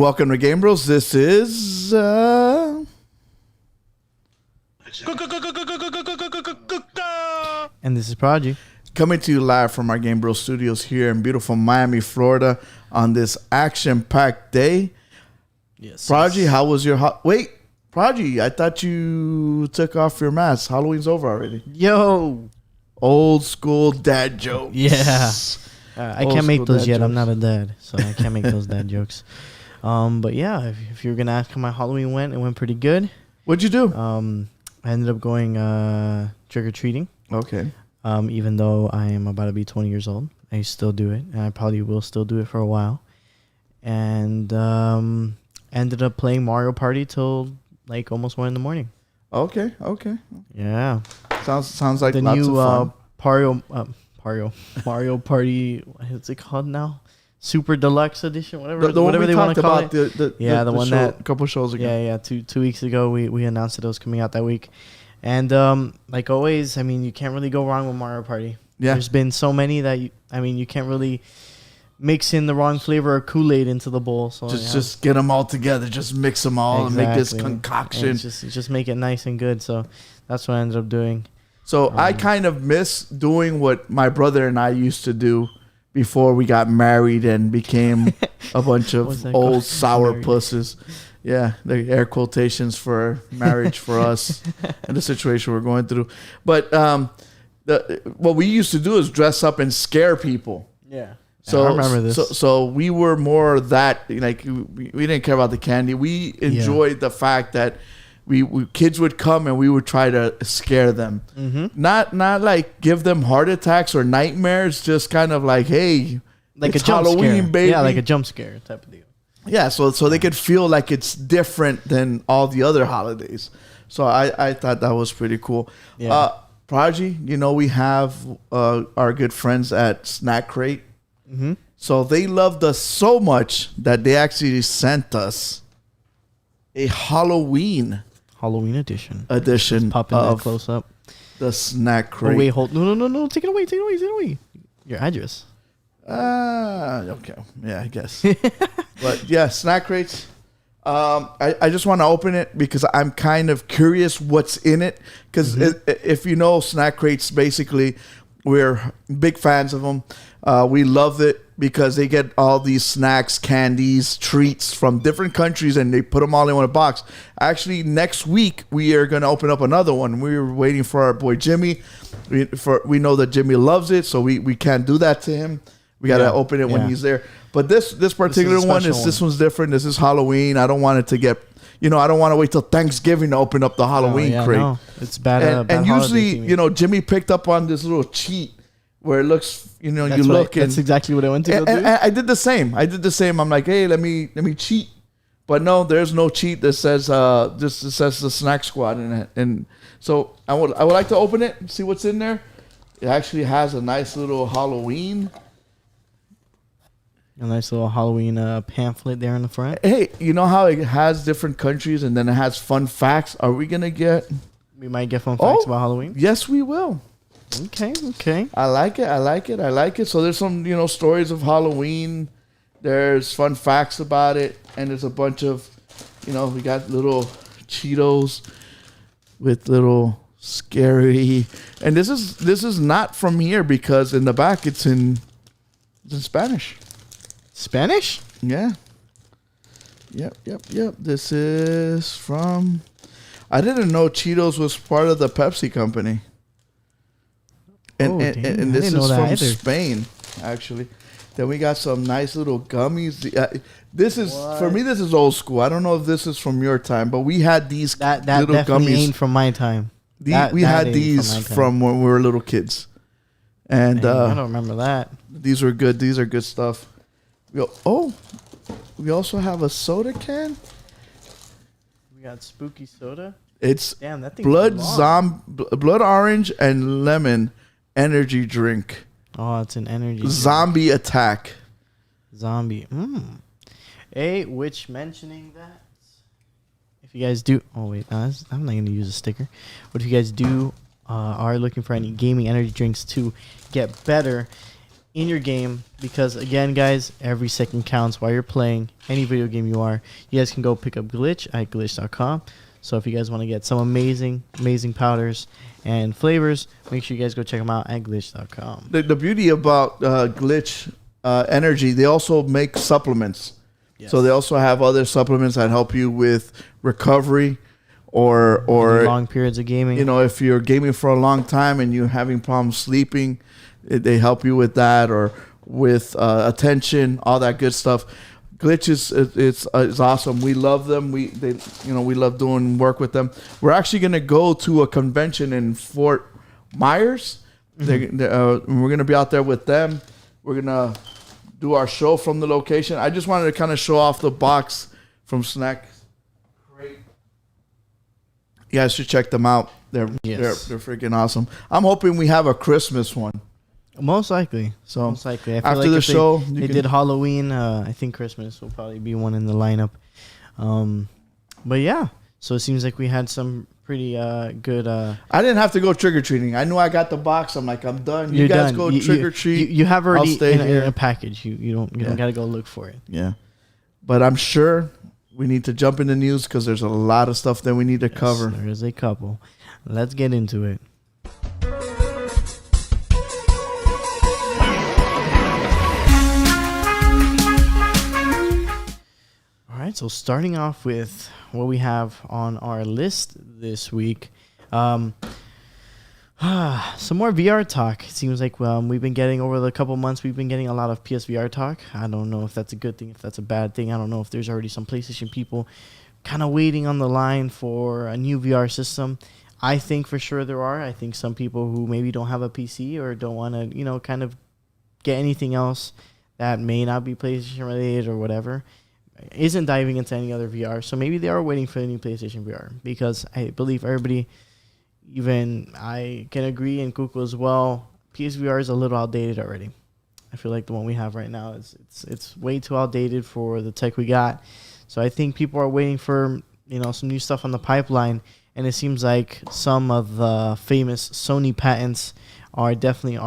Welcome to Game Bros. This is And this is Prodigy. coming to you live from our Game Bros studios here in beautiful Miami, Florida on this action-packed day. Yes. Prodigy, how was your wait, Prodigy, I thought you took off your mask. Halloween's over already. Yo. Old school dad jokes. Yeah. I can't make those yet. Jokes. I'm not a dad, so I can't make those dad jokes. But yeah, if you're gonna ask how my Halloween went, it went pretty good. What'd you do? I ended up going trick or treating. Okay. Even though I am about to be 20 years old, I still do it, and I probably will still do it for a while. And ended up playing Mario Party till like almost 1 a.m. Okay. Yeah. Sounds like The lots new of fun. Mario Party. What's it called now? Super Deluxe Edition, whatever. The one whatever we they want talked to call about. it. The one show, that a couple shows ago. Yeah. 2 weeks ago, we announced that it was coming out that week, and like always, I mean, you can't really go wrong with Mario Party. Yeah. There's been so many that you can't really mix in the wrong flavor of Kool-Aid into the bowl. So just get them all together. Just mix them all and make this concoction. And just make it nice and good. So that's what I ended up doing. So I kind of miss doing what my brother and I used to do before we got married and became a bunch of old sour pusses. Yeah, the air quotations for marriage for us and the situation we're going through. But what we used to do is dress up and scare people. Yeah. So I remember this. So we were more that, like, we didn't care about the candy. We enjoyed the fact that we kids would come and we would try to scare them. Mm-hmm. Not like give them heart attacks or nightmares. Just kind of like, hey, like it's a jump Halloween, scare. baby. Yeah, like a jump scare type of deal. Yeah, so they could feel like it's different than all the other holidays. So I thought that was pretty cool. Yeah. Prodigy, we have our good friends at Snack Crate. Mm-hmm. So they loved us so much that they actually sent us a Halloween edition. Popping that close up. The Snack Crate. Oh, wait, hold. No. Take it away. Your address. Okay. Yeah, I guess. But yeah, Snack Crates. I just want to open it because I'm kind of curious what's in it. Because if you know Snack Crates, basically, we're big fans of them. We love it because they get all these snacks, candies, treats from different countries, and they put them all in one box. Actually, next week, we are going to open up another one. We were waiting for our boy Jimmy. We know that Jimmy loves it, so we can't do that to him. We got to open it when he's there. But this particular this one's different. This is Halloween. I don't want it to get... I don't want to wait till Thanksgiving to open up the Halloween crate. No. It's bad. And usually, Jimmy picked up on this little cheat where it looks, that's exactly what I went to go do. And I did the same. I'm like, hey, let me cheat. But no, there's no cheat that says it says the Snack Squad in it. And so I would like to open it and see what's in there. It actually has a nice little Halloween. A nice little Halloween pamphlet there in the front. Hey, you know how it has different countries and then it has fun facts? Are we going to get... We might get fun facts about Halloween? Yes, we will. Okay. I like it. So there's some, stories of Halloween. There's fun facts about it. And there's a bunch of, we got little Cheetos with little scary... And this is not from here because in the back it's in Spanish. Spanish? Yeah. Yep. This is from... I didn't know Cheetos was part of the Pepsi company. And this is from Spain, actually. Then we got some nice little gummies. This is for me. This is old school. I don't know if this is from your time, but we had these that little definitely gummies. Ain't from my time. We had these from when we were little kids, and I don't remember that. These were good. These are good stuff. We also have a soda can. We got spooky soda. It's damn that thing. Blood orange and lemon energy drink. Oh, it's an energy zombie drink. Attack. Zombie. Which mentioning that, if you guys do, I'm not going to use a sticker. But if you guys are looking for any gaming energy drinks to get better in your game, because again, guys, every second counts while you're playing any video game you guys can go pick up Glitch at glitch.com. So if you guys want to get some amazing powders and flavors, make sure you guys go check them out at glitch.com. The beauty about Glitch Energy, they also make supplements. Yes. So they also have other supplements that help you with recovery or long periods of gaming. You know, if you're gaming for a long time and you're having problems sleeping, they help you with that, or with attention, all that good stuff. Glitch is awesome. We love them. We love doing work with them. We're actually gonna go to a convention in Fort Myers. Mm-hmm. We're gonna be out there with them. We're gonna do our show from the location. I just wanted to kind of show off the box from Snack Crate. You guys should check them out. They're freaking awesome. I'm hoping we have a Christmas one. Most likely. So most likely. I feel after like the show, they did Halloween. I think Christmas will probably be one in the lineup. But yeah, so it seems like we had some pretty good. I didn't have to go trick or treating. I knew I got the box. I'm like, I'm done. You guys go trick or treat. You have already in a package. You don't got to go look for it. Yeah, but I'm sure we need to jump into news because there's a lot of stuff that we need to cover. There is a couple. Let's get into it. All right, so starting off with what we have on our list this week, some more VR talk. It seems like we've been getting, over the couple months, we've been getting a lot of PSVR talk. I don't know if that's a good thing, if that's a bad thing. I don't know if there's already some PlayStation people kind of waiting on the line for a new VR system. I think for sure there are. I think some people who maybe don't have a PC or don't want to, kind of get anything else that may not be PlayStation related or whatever, isn't diving into any other VR. So maybe they are waiting for the new PlayStation VR, because I believe everybody, even I can agree, and Kuku as well, PSVR is a little outdated already. I feel like the one we have right now it's way too outdated for the tech we got. So I think people are waiting for some new stuff on the pipeline, and it seems like some of the famous Sony patents are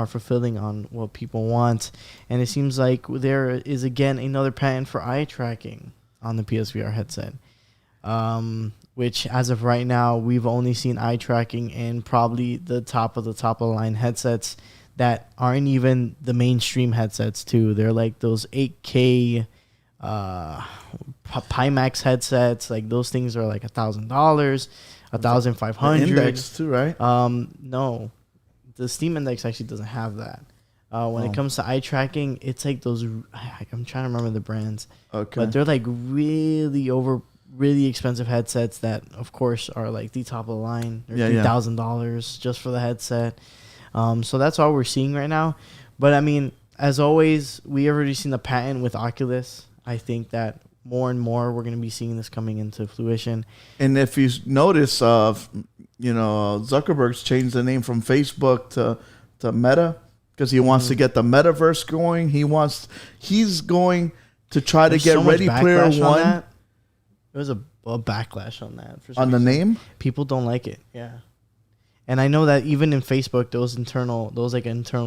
fulfilling on what people want. And it seems like there is again another patent for eye tracking on the PSVR headset, which as of right now, we've only seen eye tracking in probably the top of the line headsets that aren't even the mainstream headsets too. They're like those 8K Pimax headsets. Like those things are like $1,000, $1,500. Index too, right? No. The Steam Index actually doesn't have that. When it comes to eye tracking, it's like those. I'm trying to remember the brands. Okay. But they're like really expensive headsets that, of course, are like the top of the line. They're $3,000 just for the headset. So that's all we're seeing right now. But I mean, as always, we already seen the patent with Oculus. I think that more and more we're going to be seeing this coming into fruition. And if you notice, Zuckerberg's changed the name from Facebook to Meta because he wants to get the metaverse going. He's going to try to get Ready Player One. There was a backlash on that. For some reason. The name? People don't like it. Yeah. And I know that even in Facebook, those internal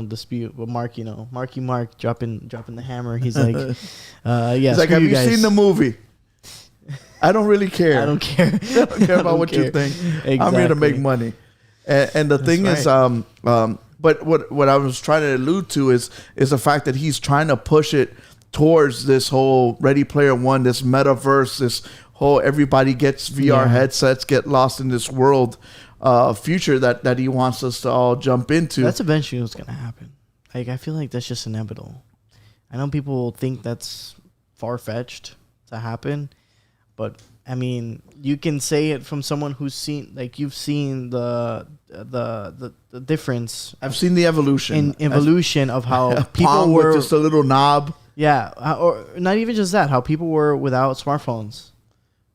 dispute with Mark, Mark dropping the hammer. He's like, he's like, have you seen the movie? I don't really care. I don't care. I don't care about what you think. Exactly. I'm here to make money. And the thing is, but what I was trying to allude to is the fact that he's trying to push it towards this whole Ready Player One, this metaverse, this whole everybody gets VR headsets, get lost in this world future that he wants us to all jump into. That's eventually what's going to happen. Like, I feel like that's just inevitable. I know people think that's far-fetched to happen, but I mean, you can say it from someone who's seen, like, you've seen the difference. I've seen the evolution of how people were with just a little knob. Yeah, or not even just that. How people were without smartphones.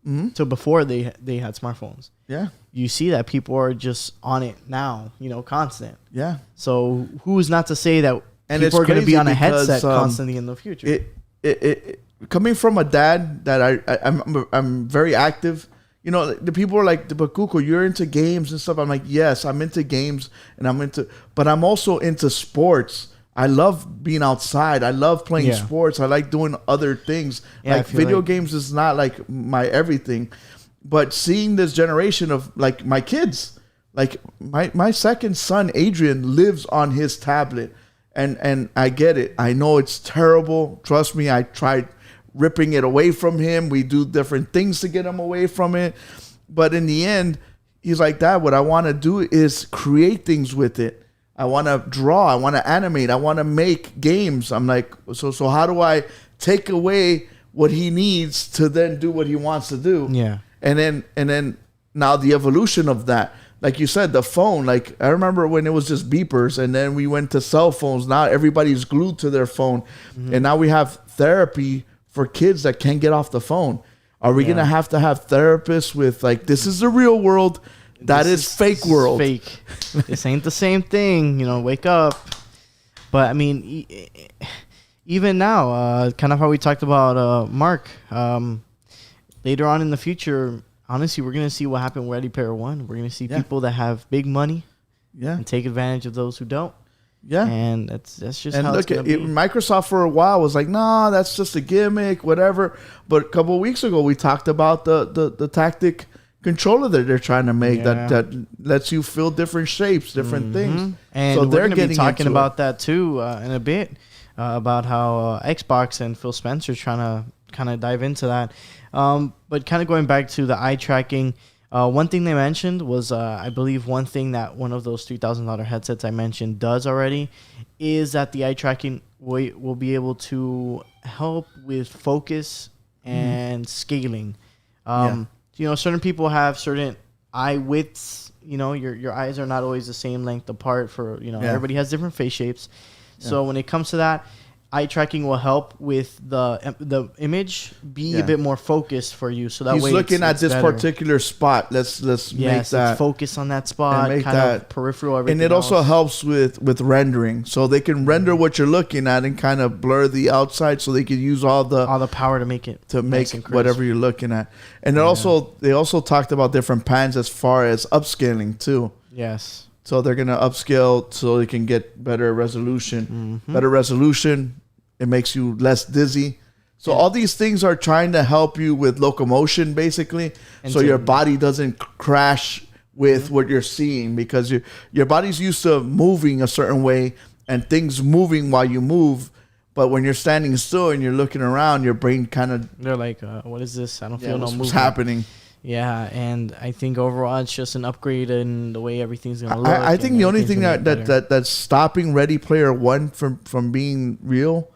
Mm-hmm. So before they had smartphones. Yeah. You see that people are just on it now, constant. Yeah. So who's not to say that people are going to be on a headset constantly in the future? It coming from a dad that I'm very active. The people are like, but Kuko, you're into games and stuff. I'm like, yes, I'm into games but I'm also into sports. I love being outside. I love playing sports. I like doing other things. Yeah, like video games is not like my everything. But seeing this generation of like my kids, like my second son, Adrian, lives on his tablet. And I get it. I know it's terrible. Trust me, I tried ripping it away from him. We do different things to get him away from it. But in the end, he's like, Dad, what I want to do is create things with it. I want to draw. I want to animate. I want to make games. I'm like, so how do I take away what he needs to then do what he wants to do? Yeah. And then now the evolution of that, like you said, the phone, like I remember when it was just beepers, and then we went to cell phones. Now everybody's glued to their phone. And now we have therapy for kids that can't get off the phone. Are we going to have therapists with like, this is the real world, that is fake world. Fake. This ain't the same thing. Wake up. But I mean, even now, kind of how we talked about Mark. Later on in the future, honestly, we're gonna see what happened with Ready Player One. We're gonna see people that have big money, and take advantage of those who don't. Yeah, and that's just and how look it's gonna be. Microsoft for a while was like, nah, that's just a gimmick, whatever. But a couple of weeks ago, we talked about the tactic controller that they're trying to make that lets you feel different shapes, different things. And so they're going to be talking about that too in a bit, about how Xbox and Phil Spencer's trying to kind of dive into that. But kind of going back to the eye tracking, one thing they mentioned was, I believe one thing that one of those $3,000 headsets I mentioned does already is that the eye tracking will be able to help with focus and scaling. Certain people have certain eye widths. Your eyes are not always the same length apart for, everybody has different face shapes. So when it comes to that, eye tracking will help with the image be a bit more focused for you. So that way he's looking at this better. particular spot. Let's make that focus on that spot, make kind that of peripheral. Everything and it also helps with rendering, so they can render what you're looking at and kind of blur the outside, so they can use all the power to make it nice whatever you're looking at. And they also talked about different pans as far as upscaling too. Yes. So they're gonna upscale so they can get better resolution. Better resolution. It makes you less dizzy. So all these things are trying to help you with locomotion, basically, so your body doesn't crash with what you're seeing, because your body's used to moving a certain way and things moving while you move. But when you're standing still and you're looking around, your brain kind of... They're like, what is this? I don't feel no movement. What's happening? Yeah, and I think overall it's just an upgrade in the way everything's going to look. I think the only thing that's stopping Ready Player One from being real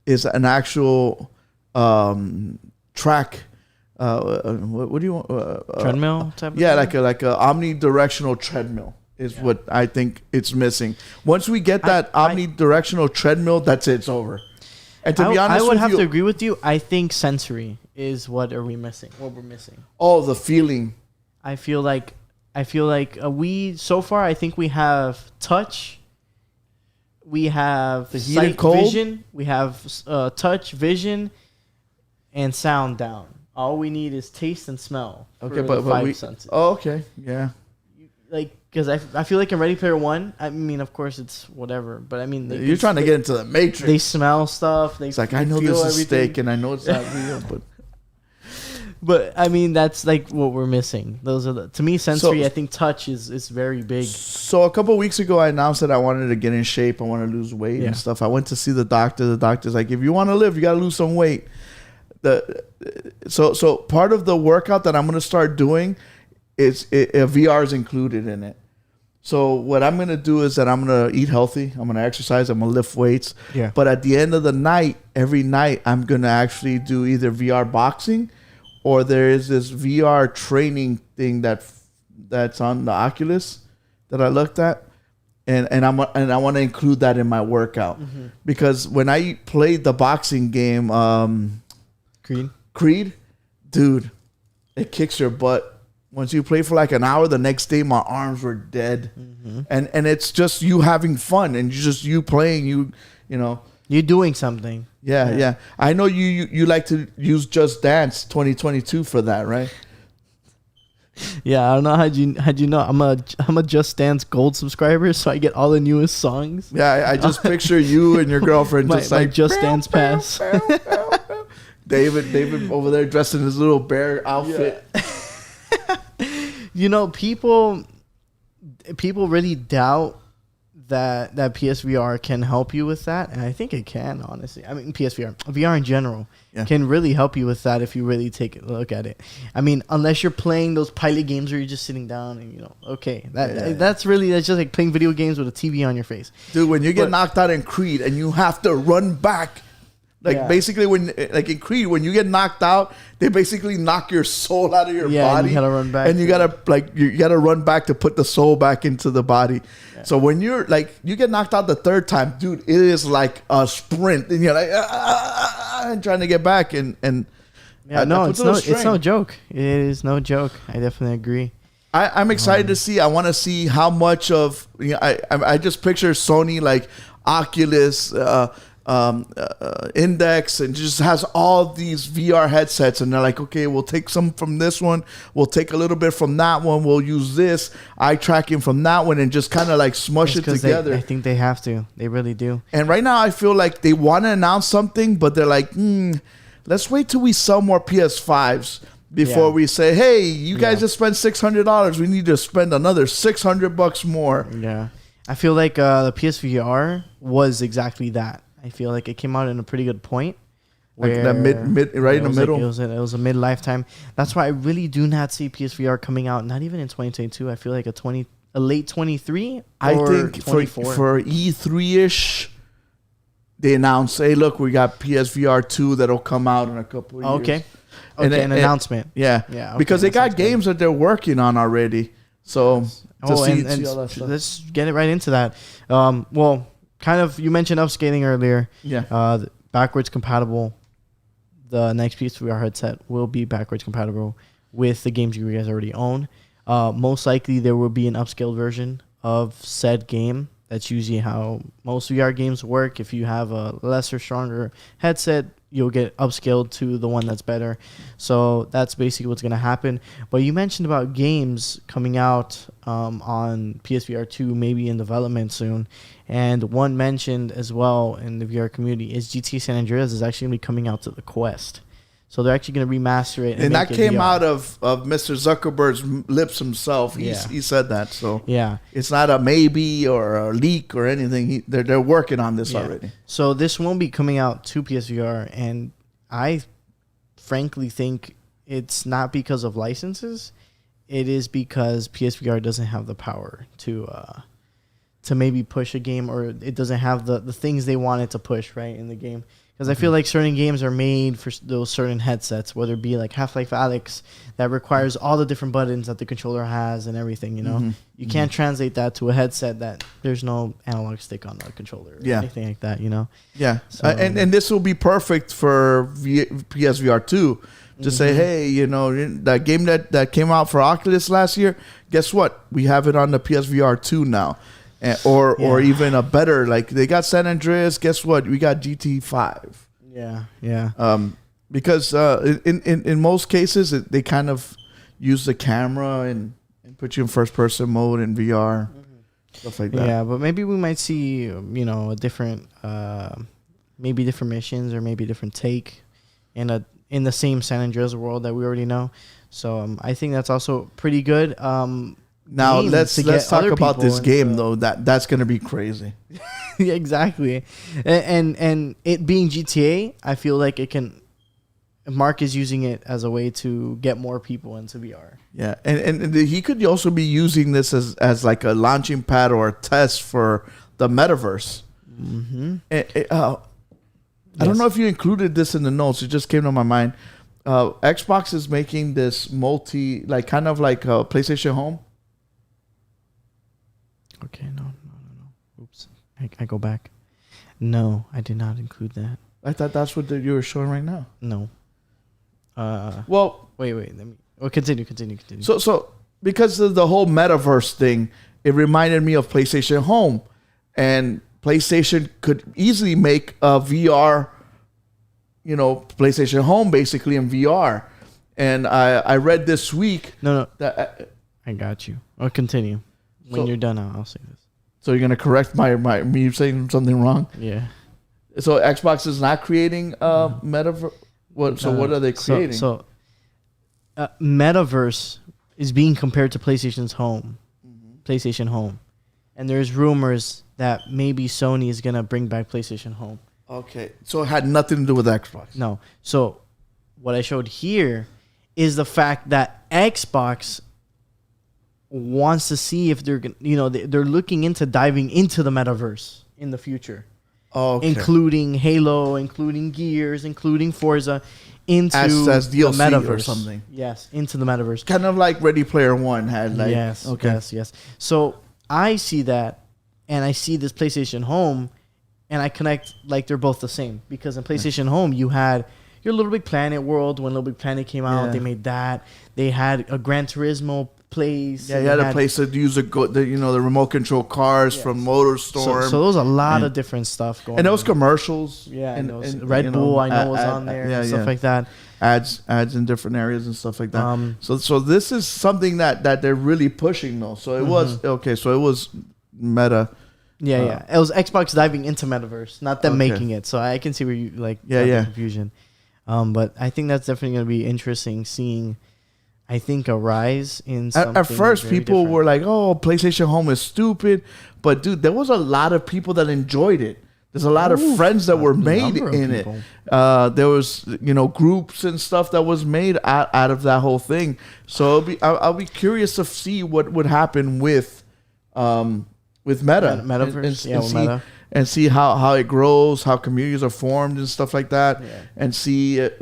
is an actual track. What do you want? Treadmill type of thing? like a omnidirectional treadmill is what I think it's missing. Once we get that omnidirectional treadmill, that's it. It's over. And to be honest, I would have to agree with you. I think sensory is what we're missing. Oh, the feeling. I feel like so far I think we have touch. We have the sight, and cold? vision. We have touch, vision, and sound down. All we need is taste and smell. Okay, but five senses. Oh, okay, yeah. Because I feel like in Ready Player One, I mean, of course it's whatever, but I mean, you're trying to get into the Matrix. They smell stuff. It's like, I know this is steak, and I know it's not real, but. But I mean, that's like what we're missing. Those are to me, sensory. I think touch is very big. So a couple of weeks ago, I announced that I wanted to get in shape. I want to lose weight and stuff. I went to see the doctor. The doctor's like, if you want to live, you got to lose some weight. So part of the workout that I'm going to start doing is VR is included in it. So what I'm going to do is that I'm going to eat healthy. I'm going to exercise. I'm going to lift weights. Yeah. But at the end of the night, every night, I'm going to actually do either VR boxing, or there is this VR training thing that's on the Oculus that I looked at, and I want to include that in my workout, because when I played the boxing game, Creed, dude, it kicks your butt. Once you play for like an hour, the next day my arms were dead, and it's just you having fun and you playing, you know. You're doing something. Yeah. I know you like to use Just Dance 2022 for that, right? Yeah, I don't know how'd you know I'm a Just Dance Gold subscriber, so I get all the newest songs. Yeah, I just picture you and your girlfriend just my Just Dance pass. David over there dressed in his little bear outfit. Yeah. People really doubt that PSVR can help you with that, and I think it can, honestly. I mean, VR in general can really help you with that if you really take a look at it. I mean, unless you're playing those pilot games where you're just sitting down and that's just like playing video games with a TV on your face. Dude, when you get knocked out in Creed and you have to run back, basically when in Creed when you get knocked out, they basically knock your soul out of your body. You gotta run back, and you gotta run back to put the soul back into the body. Yeah. So when you're you get knocked out the third time, dude, it is like a sprint, and you're like and trying to get back and it's no joke. It is no joke. I definitely agree. I'm excited to see. I want to see how much of I just picture Sony like Oculus. Index and just has all these VR headsets, and they're like, okay, we'll take some from this one, we'll take a little bit from that one, we'll use this eye tracking from that one, and just kind of like smush it together. I think they have to. They really do. And right now I feel like they want to announce something, but they're like, let's wait till we sell more PS5s before we say, hey, you guys just spent $600, we need to spend another $600 more. Yeah, I feel like the PSVR was exactly that. I feel like it came out in a pretty good point. Like that mid right in the middle. It was a mid-lifetime. That's why I really do not see PSVR coming out, not even in 2022. I feel like a late 23 I think 24. For E3-ish, they announced, hey, look, we got PSVR 2 that'll come out in a couple of years. An announcement. Yeah. Okay, because they got games that they're working on already. So, let's get it right into that. Kind of, you mentioned upscaling earlier. Yeah. Backwards compatible. The next PSVR headset will be backwards compatible with the games you guys already own. Most likely, there will be an upscaled version of said game. That's usually how most VR games work. If you have a lesser, stronger headset, you'll get upscaled to the one that's better. So that's basically what's going to happen. But you mentioned about games coming out on PSVR 2, maybe in development soon. And one mentioned as well in the VR community is GTA San Andreas is actually going to be coming out to the Quest. So they're actually going to remaster it. And that came out of Mr. Zuckerberg's lips himself. He said that. So it's not a maybe or a leak or anything. They're working on this already. So this won't be coming out to PSVR. And I frankly think it's not because of licenses. It is because PSVR doesn't have the power to maybe push a game, or it doesn't have the things they want it to push right in the game. Because I feel like certain games are made for those certain headsets, whether it be like Half-Life Alyx that requires all the different buttons that the controller has and everything, you know? You can't translate that to a headset that there's no analog stick on the controller or anything like that, you know? Yeah. So, and this will be perfect for PSVR 2 to say, hey, you know, that game that came out for Oculus last year, guess what? We have it on the PSVR 2 now. Or even a better, like they got San Andreas. Guess what? We got GT5. Yeah. Because in most cases they kind of use the camera and put you in first person mode in VR, stuff like that. Yeah, but maybe we might see a different, maybe different missions or maybe different take in the same San Andreas world that we already know. So I think that's also pretty good. Now let's talk about this game though. That's gonna be crazy. Yeah, exactly, and it being GTA, I feel like it can. Mark is using it as a way to get more people into VR. Yeah, and he could also be using this as like a launching pad or a test for the metaverse. I don't know if you included this in the notes. It just came to my mind. Xbox is making this kind of like a PlayStation Home. Okay, no. Oops. I go back. No, I did not include that. I thought that's what you were showing right now. No. Well, wait. Let me. Continue. So because of the whole metaverse thing, it reminded me of PlayStation Home, and PlayStation could easily make a VR, PlayStation Home basically in VR. And I read this week. No. That I got you. I'll continue. When you're done, I'll say this. So you're gonna correct me saying something wrong? Yeah. So Xbox is not creating metaverse. What? So what are they creating? So metaverse is being compared to PlayStation's Home, PlayStation Home. and there's rumors that maybe Sony is gonna bring back PlayStation Home. Okay, so it had nothing to do with Xbox. No. So what I showed here is the fact that Xbox wants to see if they're gonna, they're looking into diving into the metaverse in the future. Okay. Including Halo, including Gears, including Forza, into as the DLC metaverse or something. Yes, into the metaverse. Kind of like Ready Player One had. Like, yes, okay. yes. So I see that, and I see this PlayStation Home, and I connect like they're both the same, because in PlayStation Home you had your Little Big Planet world. When Little Big Planet came out, they made that. They had a Gran Turismo place. Yeah, you had a place to use the remote control cars from MotorStorm. So there was a lot of different stuff going on. And those commercials. Yeah, and Red Bull, I know, was on there and stuff like that. Ads in different areas and stuff like that. So this is something that they're really pushing, though. So it was okay. So it was meta. Yeah. It was Xbox diving into metaverse, not them making it. So I can see where you the confusion. But I think that's definitely going to be interesting seeing. I think a rise in something. At first, people were like, "Oh, PlayStation Home is stupid," but dude, there was a lot of people that enjoyed it. There's a lot of friends that were made in it. There was groups and stuff that was made out of that whole thing. So I'll be curious to see what would happen with metaverse, Meta. And see how it grows, how communities are formed and stuff like that, and see if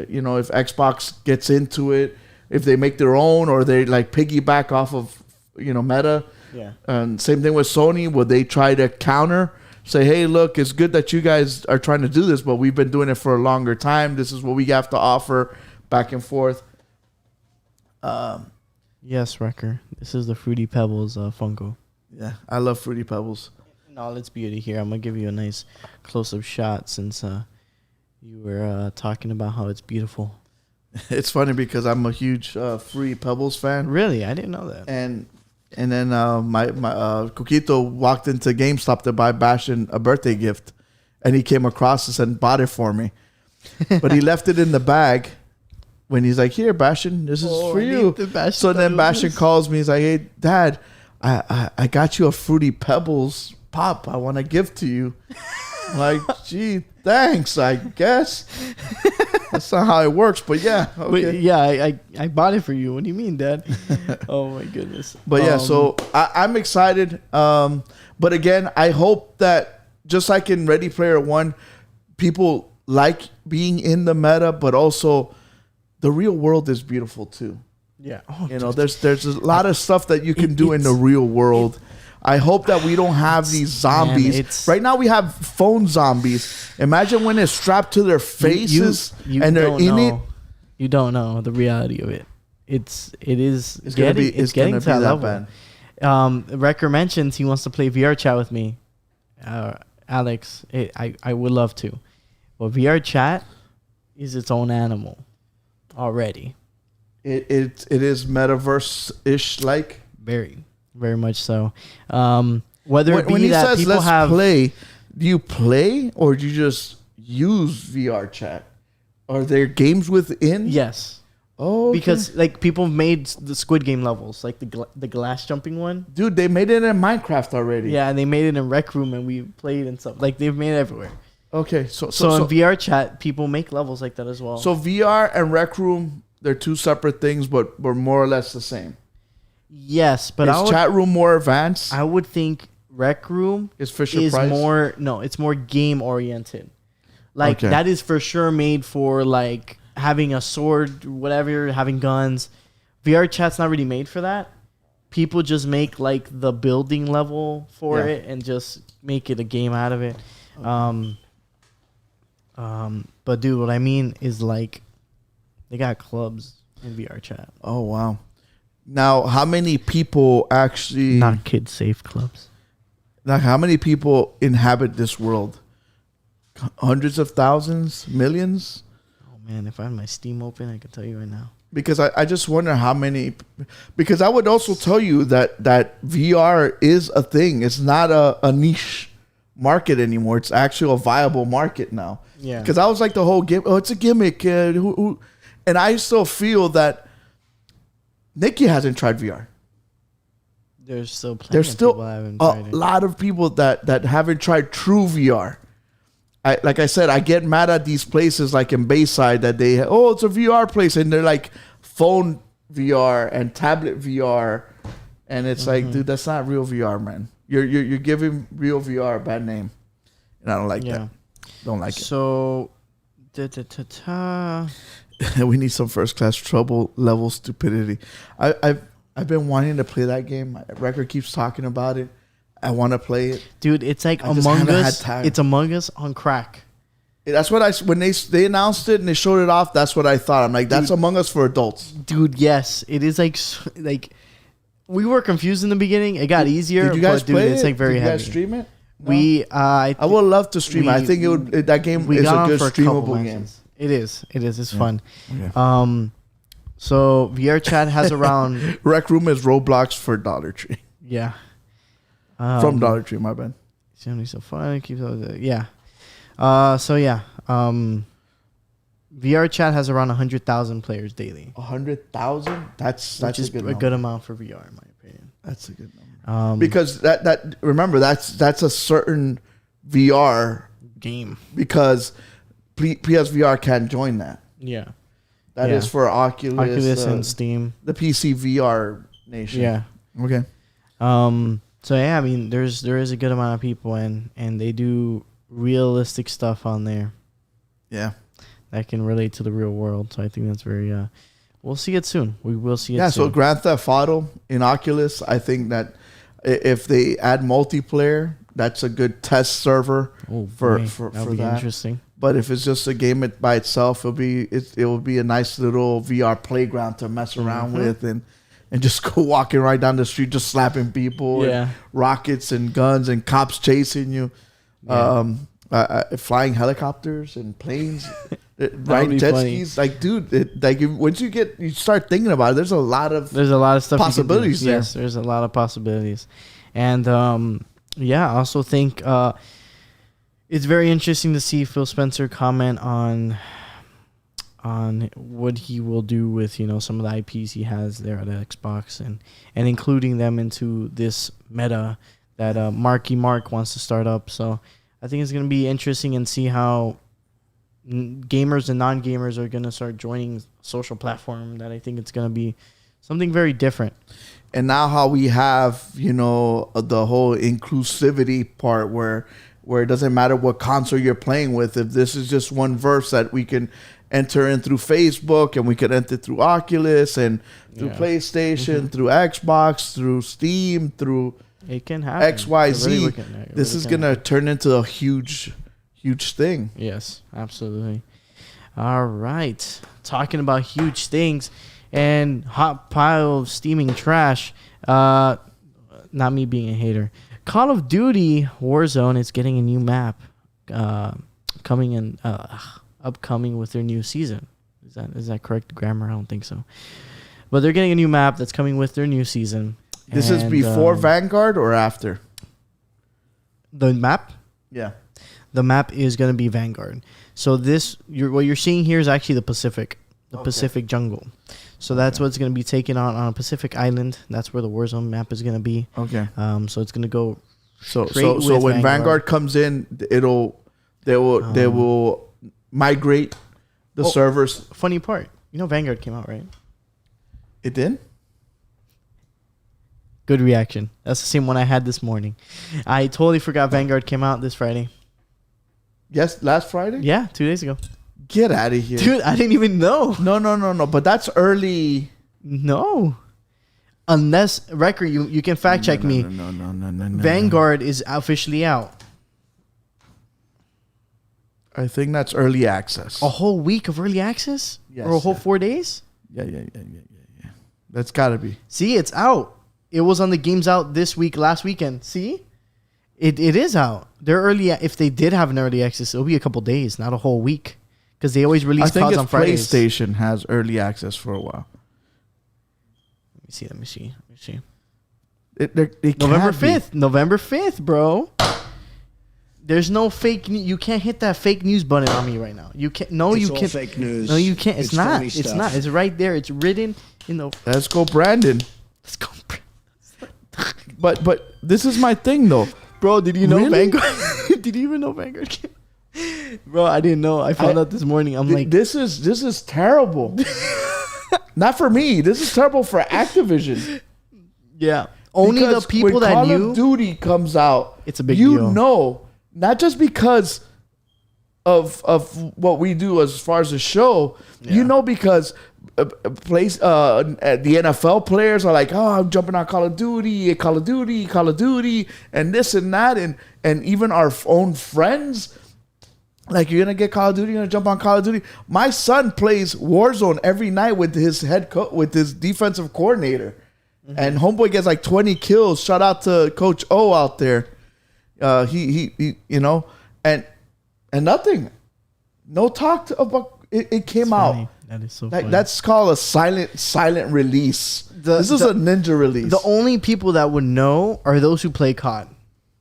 Xbox gets into it. If they make their own, or they like piggyback off of Meta. Yeah. And same thing with Sony. Would they try to counter? Say, hey, look, it's good that you guys are trying to do this, but we've been doing it for a longer time. This is what we have to offer, back and forth. Yes, Wrecker. This is the Fruity Pebbles Funko. Yeah, I love Fruity Pebbles. In all its beauty here, I'm gonna give you a nice close-up shot since you were talking about how it's beautiful. It's funny because I'm a huge Fruity Pebbles fan. Really? I didn't know that. And then my Coquito walked into GameStop to buy Bastion a birthday gift, and he came across this and bought it for me. But he left it in the bag when he's like, "Here, Bastion, this is for you." So then Bastion calls me. He's like, "Hey, Dad, I got you a Fruity Pebbles pop. I want to give to you." I'm like, gee, thanks, I guess. That's not how it works, but yeah. Okay. Wait, yeah, I bought it for you. What do you mean, Dad? Oh, my goodness. But yeah, so I'm excited. But again, I hope that just like in Ready Player One, people like being in the meta, but also the real world is beautiful too. Yeah. There's a lot of stuff that you can do in the real world. I hope that we don't have these zombies. Right now we have phone zombies. Imagine when it's strapped to their faces and they're in it. You don't know the reality of it. It's getting to that level. Wrecker mentions he wants to play VR chat with me. Alex, I would love to. But VR chat is its own animal already. It is metaverse-ish like. Very much so. Whether it be when he that says people let's have play, do you play or do you just use VR chat? Are there games within? Yes. Oh, okay. Because like people made the Squid Game levels, like the glass jumping one. Dude, they made it in Minecraft already. Yeah, and they made it in Rec Room, and we played and stuff. Like they've made it everywhere. Okay, so in VR chat, people make levels like that as well. So VR and Rec Room, they're two separate things, but we're more or less the same. Yes, but is chat room more advanced? I would think Rec Room is Fisher-Price? It's more game oriented. Like that is for sure made for like having a sword, whatever, having guns. VR chat's not really made for that. People just make like the building level for it and just make it a game out of it. Okay. But dude, what I mean is like they got clubs in VR chat. Oh wow. Now, how many people actually... Not kid-safe clubs. Like, how many people inhabit this world? Hundreds of thousands? Millions? Oh, man, if I had my Steam open, I could tell you right now. Because I just wonder how many... Because I would also tell you that VR is a thing. It's not a niche market anymore. It's actually a viable market now. Yeah. Because I was like the whole game... Oh, it's a gimmick. And I still feel that... Nikki hasn't tried VR. There's still plenty There's of still people that haven't a tried it. lot of people that haven't tried true VR. Like I said, I get mad at these places like in Bayside that it's a VR place, and they're like phone VR and tablet VR, and it's like, dude, that's not real VR, man. You're giving real VR a bad name, and I don't like that. Don't like it. So, We need some first class trouble level stupidity. I've been wanting to play that game. My record keeps talking about it. I want to play it, dude. It's like I just Among haven't Us. had time. It's Among Us on crack. That's what when they announced it and they showed it off. That's what I thought. I'm like, that's Among Us for adults, dude. Yes, it is like we were confused in the beginning. It got easier. Did you guys play It's it? like very Did you guys heavy. stream it? No? I would love to stream it. I think that game is a good streamable game. It is. It's fun. Okay. So VR chat has around Rec Room is Roblox for Dollar Tree. Yeah. From Dollar Tree, my bad. It's gonna be so fun. Keeps yeah. VR chat has around 100,000 players daily. 100,000? That's which is a good amount for VR, in my opinion. That's a good number. Because remember that's a certain VR game. Because PSVR can't join that. Yeah. That is for Oculus and Steam. The PC VR nation. Yeah. Okay. So yeah, I mean, there is a good amount of people, and they do realistic stuff on there. Yeah. That can relate to the real world. So I think that's very. We'll see it soon. We will see it. Yeah. soon. So Grand Theft Auto in Oculus, I think that if they add multiplayer, that's a good test server for that'll be that. Interesting. But if it's just a game by itself, it will be a nice little VR playground to mess around with and just go walking right down the street, just slapping people, and rockets and guns and cops chasing you, flying helicopters and planes, riding jet skis. Like, dude, once you start thinking about it, there's a lot of stuff possibilities there. Yes, there's a lot of possibilities, and I also think it's very interesting to see Phil Spencer comment on what he will do with some of the IPs he has there at Xbox and including them into this meta that Marky Mark wants to start up. So I think it's going to be interesting and see how gamers and non-gamers are going to start joining social platform. That I think it's going to be something very different. And now how we have the whole inclusivity part where it doesn't matter what console you're playing with. If this is just one verse that we can enter in through Facebook, and we could enter through Oculus and through PlayStation, through Xbox, through Steam, through it can happen. XYZ. This is gonna turn into a huge thing. Yes, absolutely. All right, talking about huge things and hot pile of steaming trash. Not me being a hater. Call of Duty Warzone is getting a new map upcoming with their new season. Is that correct grammar? I don't think so. But they're getting a new map that's coming with their new season. This is before Vanguard or after? The map? Yeah. The map is going to be Vanguard. So what you're seeing here is actually the Pacific jungle. So that's what's going to be taken on a Pacific island. That's where the Warzone map is going to be. Okay. So it's going to go. So when Vanguard comes in, they will migrate the servers. Funny part, Vanguard came out, right? It did? Good reaction. That's the same one I had this morning. I totally forgot Vanguard came out this Friday. Yes, last Friday? Yeah, 2 days ago. Get out of here. Dude, I didn't even know. No. But that's early. No. Unless, Record, you can fact check me. No. Vanguard is officially out. I think that's early access. A whole week of early access? Yes. Or a whole 4 days? Yeah. That's got to be. See, it's out. It was on the games out this week, last weekend. See? It is out. They're early. If they did have an early access, it'll be a couple days, not a whole week. Because they always release CODs on Fridays. PlayStation has early access for a while. Let me see. November 5th. November 5th, bro. There's no fake news. You can't hit that fake news button on me right now. You can't. No, you can't. Fake news. No, you can't. It's not. phony It's stuff. not. It's right there. It's written in the. Let's go, Brandon. Let's go. But this is my thing though, bro. Did you know Really? Vanguard? Did you even know Vanguard came? Bro, I didn't know. I found out this morning. I'm like, this is terrible. Not for me. This is terrible for Activision. yeah. Only Because the people when that Call knew. of Duty comes out, It's a big you deal. know, not just because of what we do as far as the show, you know, because the NFL players are like, oh, I'm jumping on Call of Duty, and this and that, and even our own friends. Like, you're gonna get Call of Duty, you're gonna jump on Call of Duty. My son plays Warzone every night with his with his defensive coordinator, and homeboy gets like 20 kills. Shout out to Coach O out there. He you know, and nothing, no talk about it. It came out. That is so Like, funny. that's called a silent release. This is a ninja release. The only people that would know are those who play COD.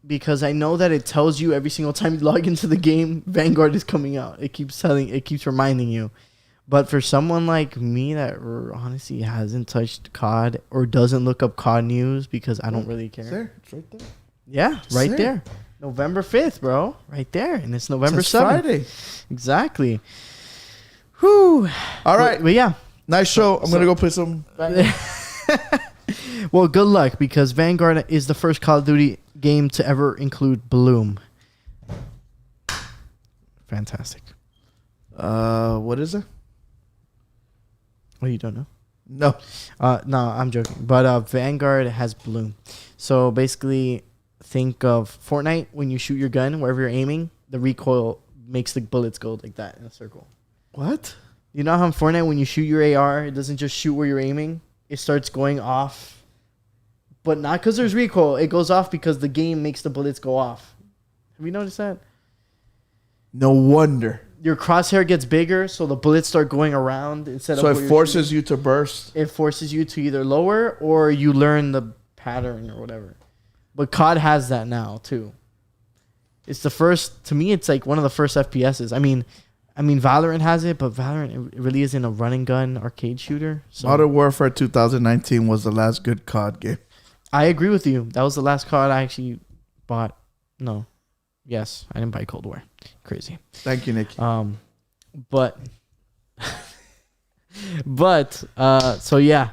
Because I know that it tells you every single time you log into the game, Vanguard is coming out. It keeps reminding you. But for someone like me that honestly hasn't touched COD or doesn't look up COD news because I don't really care. There, it's right there. Yeah, right Sick. there. November 5th, bro. Right there. And it's November It's 7th. Friday. Exactly. Whew. All right. But yeah. Nice show. I'm gonna go play some. Well, good luck because Vanguard is the first Call of Duty game to ever include Bloom. Fantastic. What is it? Oh, you don't know? No. No, I'm joking. But Vanguard has Bloom. So basically, think of Fortnite. When you shoot your gun, wherever you're aiming, the recoil makes the bullets go like that in a circle. What? You know how in Fortnite, when you shoot your AR, it doesn't just shoot where you're aiming? It starts going off. But not because there's recoil. It goes off because the game makes the bullets go off. Have you noticed that? No wonder. Your crosshair gets bigger, so the bullets start going around instead of. So where it you're forces shooting. you to burst. It forces you to either lower or you learn the pattern or whatever. But COD has that now too. It's the first. To me, it's like one of the first FPSs. I mean, Valorant has it, but Valorant it really isn't a run and gun arcade shooter. So Modern Warfare 2019 was the last good COD game. I agree with you. That was the last COD I actually bought. No. Yes, I didn't buy Cold War. Crazy. Thank you, Nikki. But so yeah.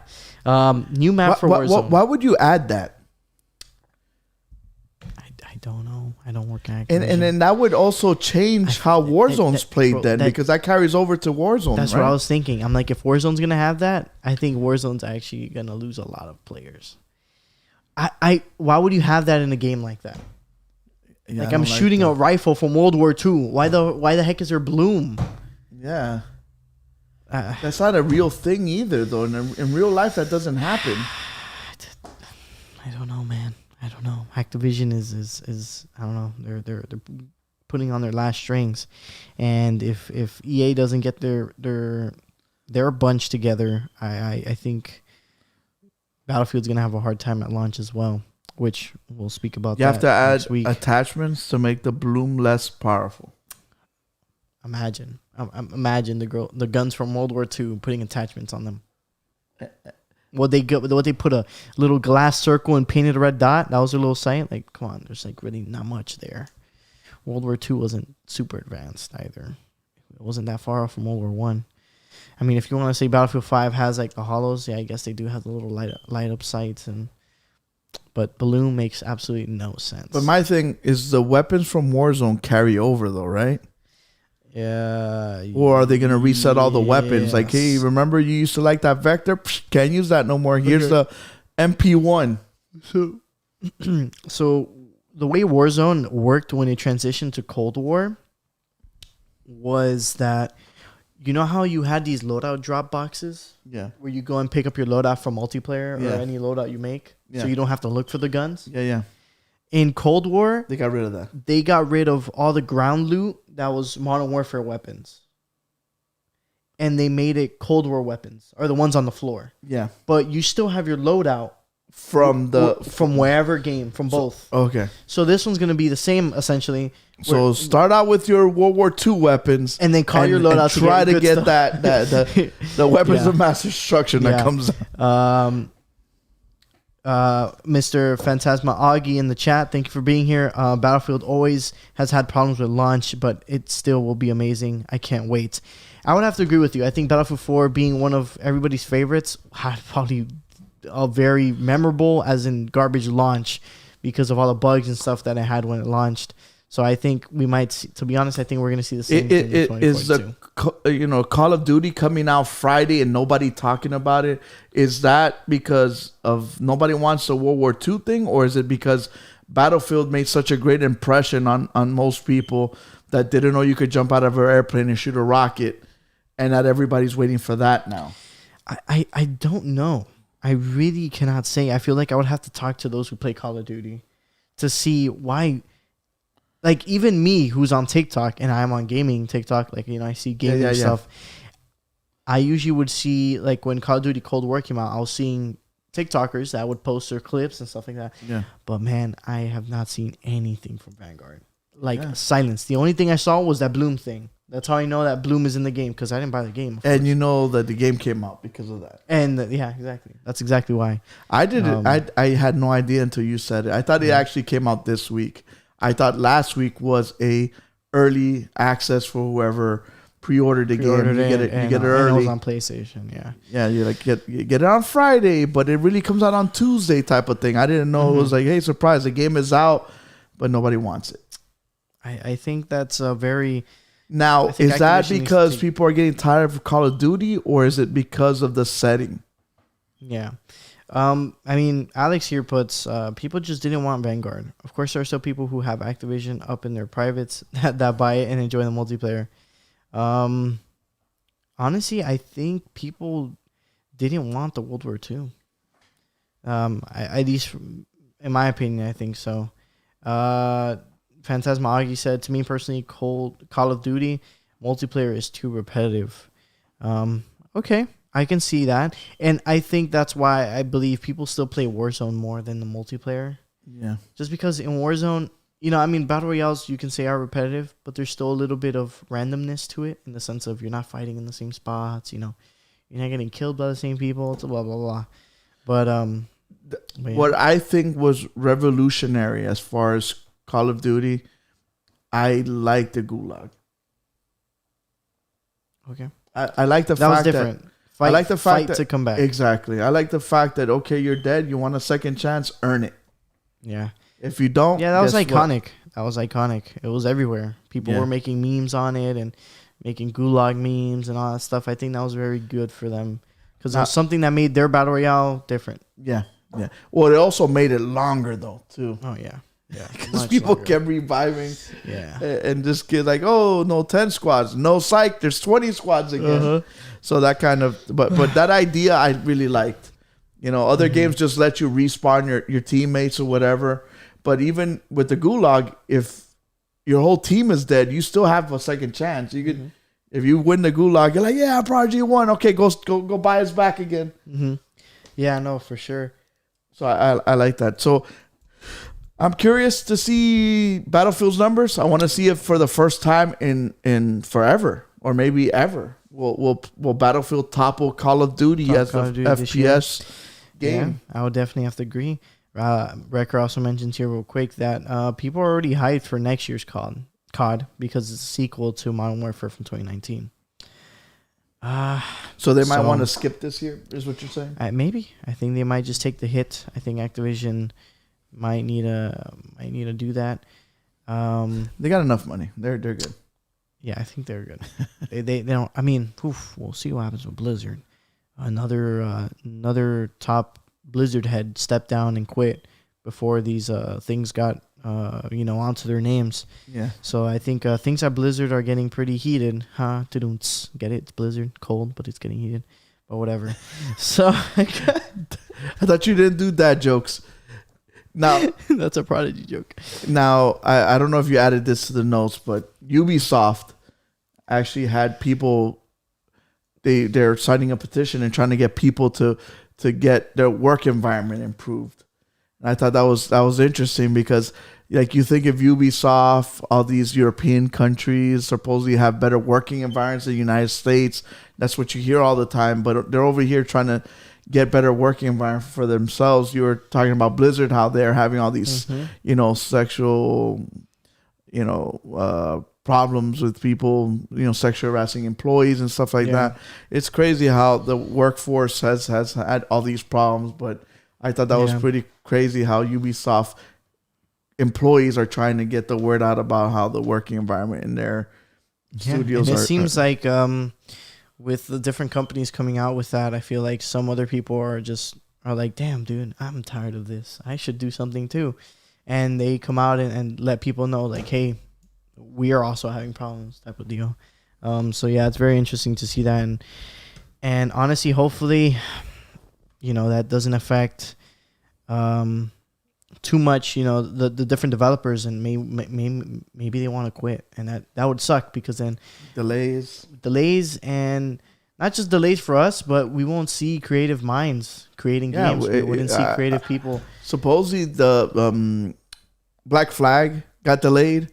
New map for Warzone. Why would you add that? I don't know. I don't work at And then that would also change how Warzone's played bro, then, because that carries over to Warzone. That's right? what I was thinking. I'm like, if Warzone's gonna have that, I think Warzone's actually gonna lose a lot of players. Why would you have that in a game like that? Yeah, Like, I I'm don't shooting that. a rifle from World War II. Why the heck is there Bloom? Yeah. That's not a real thing either, though. In real life, that doesn't happen. I don't know, man. I don't know. Activision is I don't know. They're putting on their last strings, and if EA doesn't get their bunch together, I think Battlefield's gonna have a hard time at launch as well, which we'll speak about. You have to add next week. attachments to make the bloom less powerful. Imagine the guns from World War II putting attachments on them. What they put a little glass circle and painted a red dot. That was their little sight. Like, come on, there's like really not much there. World War II wasn't super advanced either. It wasn't that far off from World War One. I mean, if you want to say Battlefield 5 has like the hollows, yeah, I guess they do have the little light up sights, but Bloom makes absolutely no sense. But my thing is the weapons from Warzone carry over, though, right? Yeah. Or are they going to reset all the weapons? Like, hey, Yes. remember you used to like that Vector? Psh, can't use that no more. Here's the MP1. So the way Warzone worked when it transitioned to Cold War was that, you know how you had these loadout drop boxes? Yeah. Where you go and pick up your loadout from multiplayer Yeah. or any loadout you make? Yeah. So you don't have to look for the guns? Yeah. In Cold War, They got rid of that. they got rid of all the ground loot that was Modern Warfare weapons. And they made it Cold War weapons, or the ones on the floor. Yeah. But you still have your loadout From wherever game, from both. Okay. So this one's going to be the same, essentially. So start out with your World War II weapons, And then call your loadout and try to good get stuff. the weapons Yeah. of mass destruction that Yeah. comes out. Mr. Phantasma Augie in the chat. Thank you for being here. Battlefield always has had problems with launch, but it still will be amazing. I can't wait. I would have to agree with you. I think Battlefield 4 being one of everybody's favorites had probably a very memorable, as in garbage launch, because of all the bugs and stuff that it had when it launched. So I think we might see, to be honest, I think we're going to see the same thing in 2042. Call of Duty coming out Friday and nobody talking about it. Is that because of nobody wants the World War II thing, or is it because Battlefield made such a great impression on most people that didn't know you could jump out of an airplane and shoot a rocket, and that everybody's waiting for that now? I don't know. I really cannot say. I feel like I would have to talk to those who play Call of Duty to see why. Like, even me, who's on TikTok, and I'm on gaming TikTok, like, I see gaming stuff. I usually would see, like, when Call of Duty Cold War came out, I was seeing TikTokers that would post their clips and stuff like that. Yeah. But, man, I have not seen anything from Vanguard. Like, silence. The only thing I saw was that Bloom thing. That's how I know that Bloom is in the game, because I didn't buy the game. And you know that the game came out because of that. And, yeah, exactly. That's exactly why. I didn't. I had no idea until you said it. I thought it actually came out this week. I thought last week was a early access for whoever pre-ordered the game. You get it early. It was on PlayStation, yeah. Yeah, you get it on Friday, but it really comes out on Tuesday type of thing. I didn't know. It was like, hey, surprise, the game is out, but nobody wants it. I think that's a very... Now, is that because people are getting tired of Call of Duty, or is it because of the setting? Yeah. I mean, Alex here puts, people just didn't want Vanguard. Of course, there are still people who have Activision up in their privates that buy it and enjoy the multiplayer. Honestly, I think people didn't want the World War II. At least, in my opinion, I think so. Phantasma Augie said, to me personally, Call of Duty multiplayer is too repetitive. Okay. I can see that. And I think that's why I believe people still play Warzone more than the multiplayer. Yeah. Just because in Warzone, Battle Royales, you can say are repetitive, but there's still a little bit of randomness to it in the sense of you're not fighting in the same spots, you're not getting killed by the same people, it's blah, blah, blah. But, what I think was revolutionary as far as Call of Duty, I like the Gulag. Okay. I like the fact that... That was different. I like the fact that, to come back. Exactly. I like the fact that, okay, you're dead. You want a second chance? Earn it. Yeah. If you don't... Yeah, that was iconic. That was iconic. It was everywhere. People were making memes on it and making Gulag memes and all that stuff. I think that was very good for them because it was something that made their Battle Royale different. Yeah. Yeah. Well, it also made it longer, though, too. Oh, yeah. Yeah, because people kept reviving, and just get like, oh no, 10 squads, no psych, there's 20 squads again. So that kind of, but that idea I really liked. Other games just let you respawn your teammates or whatever, but even with the Gulag, if your whole team is dead, you still have a second chance. You could, if you win the Gulag, you're like, yeah, Prodigy won. Okay, go buy us back again. Yeah, no, for sure. So I like that. So. I'm curious to see Battlefield's numbers. I want to see it for the first time in forever, or maybe ever. Will Battlefield topple Call of Duty as an FPS game? Yeah, I would definitely have to agree. Wrecker also mentions here real quick that people are already hyped for next year's COD because it's a sequel to Modern Warfare from 2019. So they might want to skip this year, is what you're saying? Maybe. I think they might just take the hit. I think Activision might need to do that. They got enough money. They're good. Yeah, I think they're good. they don't. I mean, we'll see what happens with Blizzard. Another top Blizzard head stepped down and quit before these things got onto their names. Yeah. So I think things at Blizzard are getting pretty heated. Huh? Get it? It's Blizzard, cold, but it's getting heated. But whatever. So I thought you didn't do dad jokes. Now that's a Prodigy joke. Now I don't know if you added this to the notes, but Ubisoft actually had people. They're signing a petition and trying to get people to get their work environment improved. And I thought that was interesting because, like, you think of Ubisoft, all these European countries supposedly have better working environments than the United States. That's what you hear all the time. But they're over here trying to get better working environment for themselves. You were talking about Blizzard, how they're having all these, sexual, problems with people, sexual harassing employees and stuff like that. It's crazy how the workforce has had all these problems, but I thought that was pretty crazy how Ubisoft employees are trying to get the word out about how the working environment in their studios and it seems like with the different companies coming out with that, I feel like some other people are like, damn, dude, I'm tired of this. I should do something too. And they come out and let people know, like, hey, we are also having problems, type of deal. So yeah, it's very interesting to see that. And honestly, hopefully, that doesn't affect too much, the different developers, and maybe they want to quit, and that would suck, because then delays, and not just delays for us, but we won't see creative minds creating games. We wouldn't see creative people. Supposedly the Black Flag got delayed,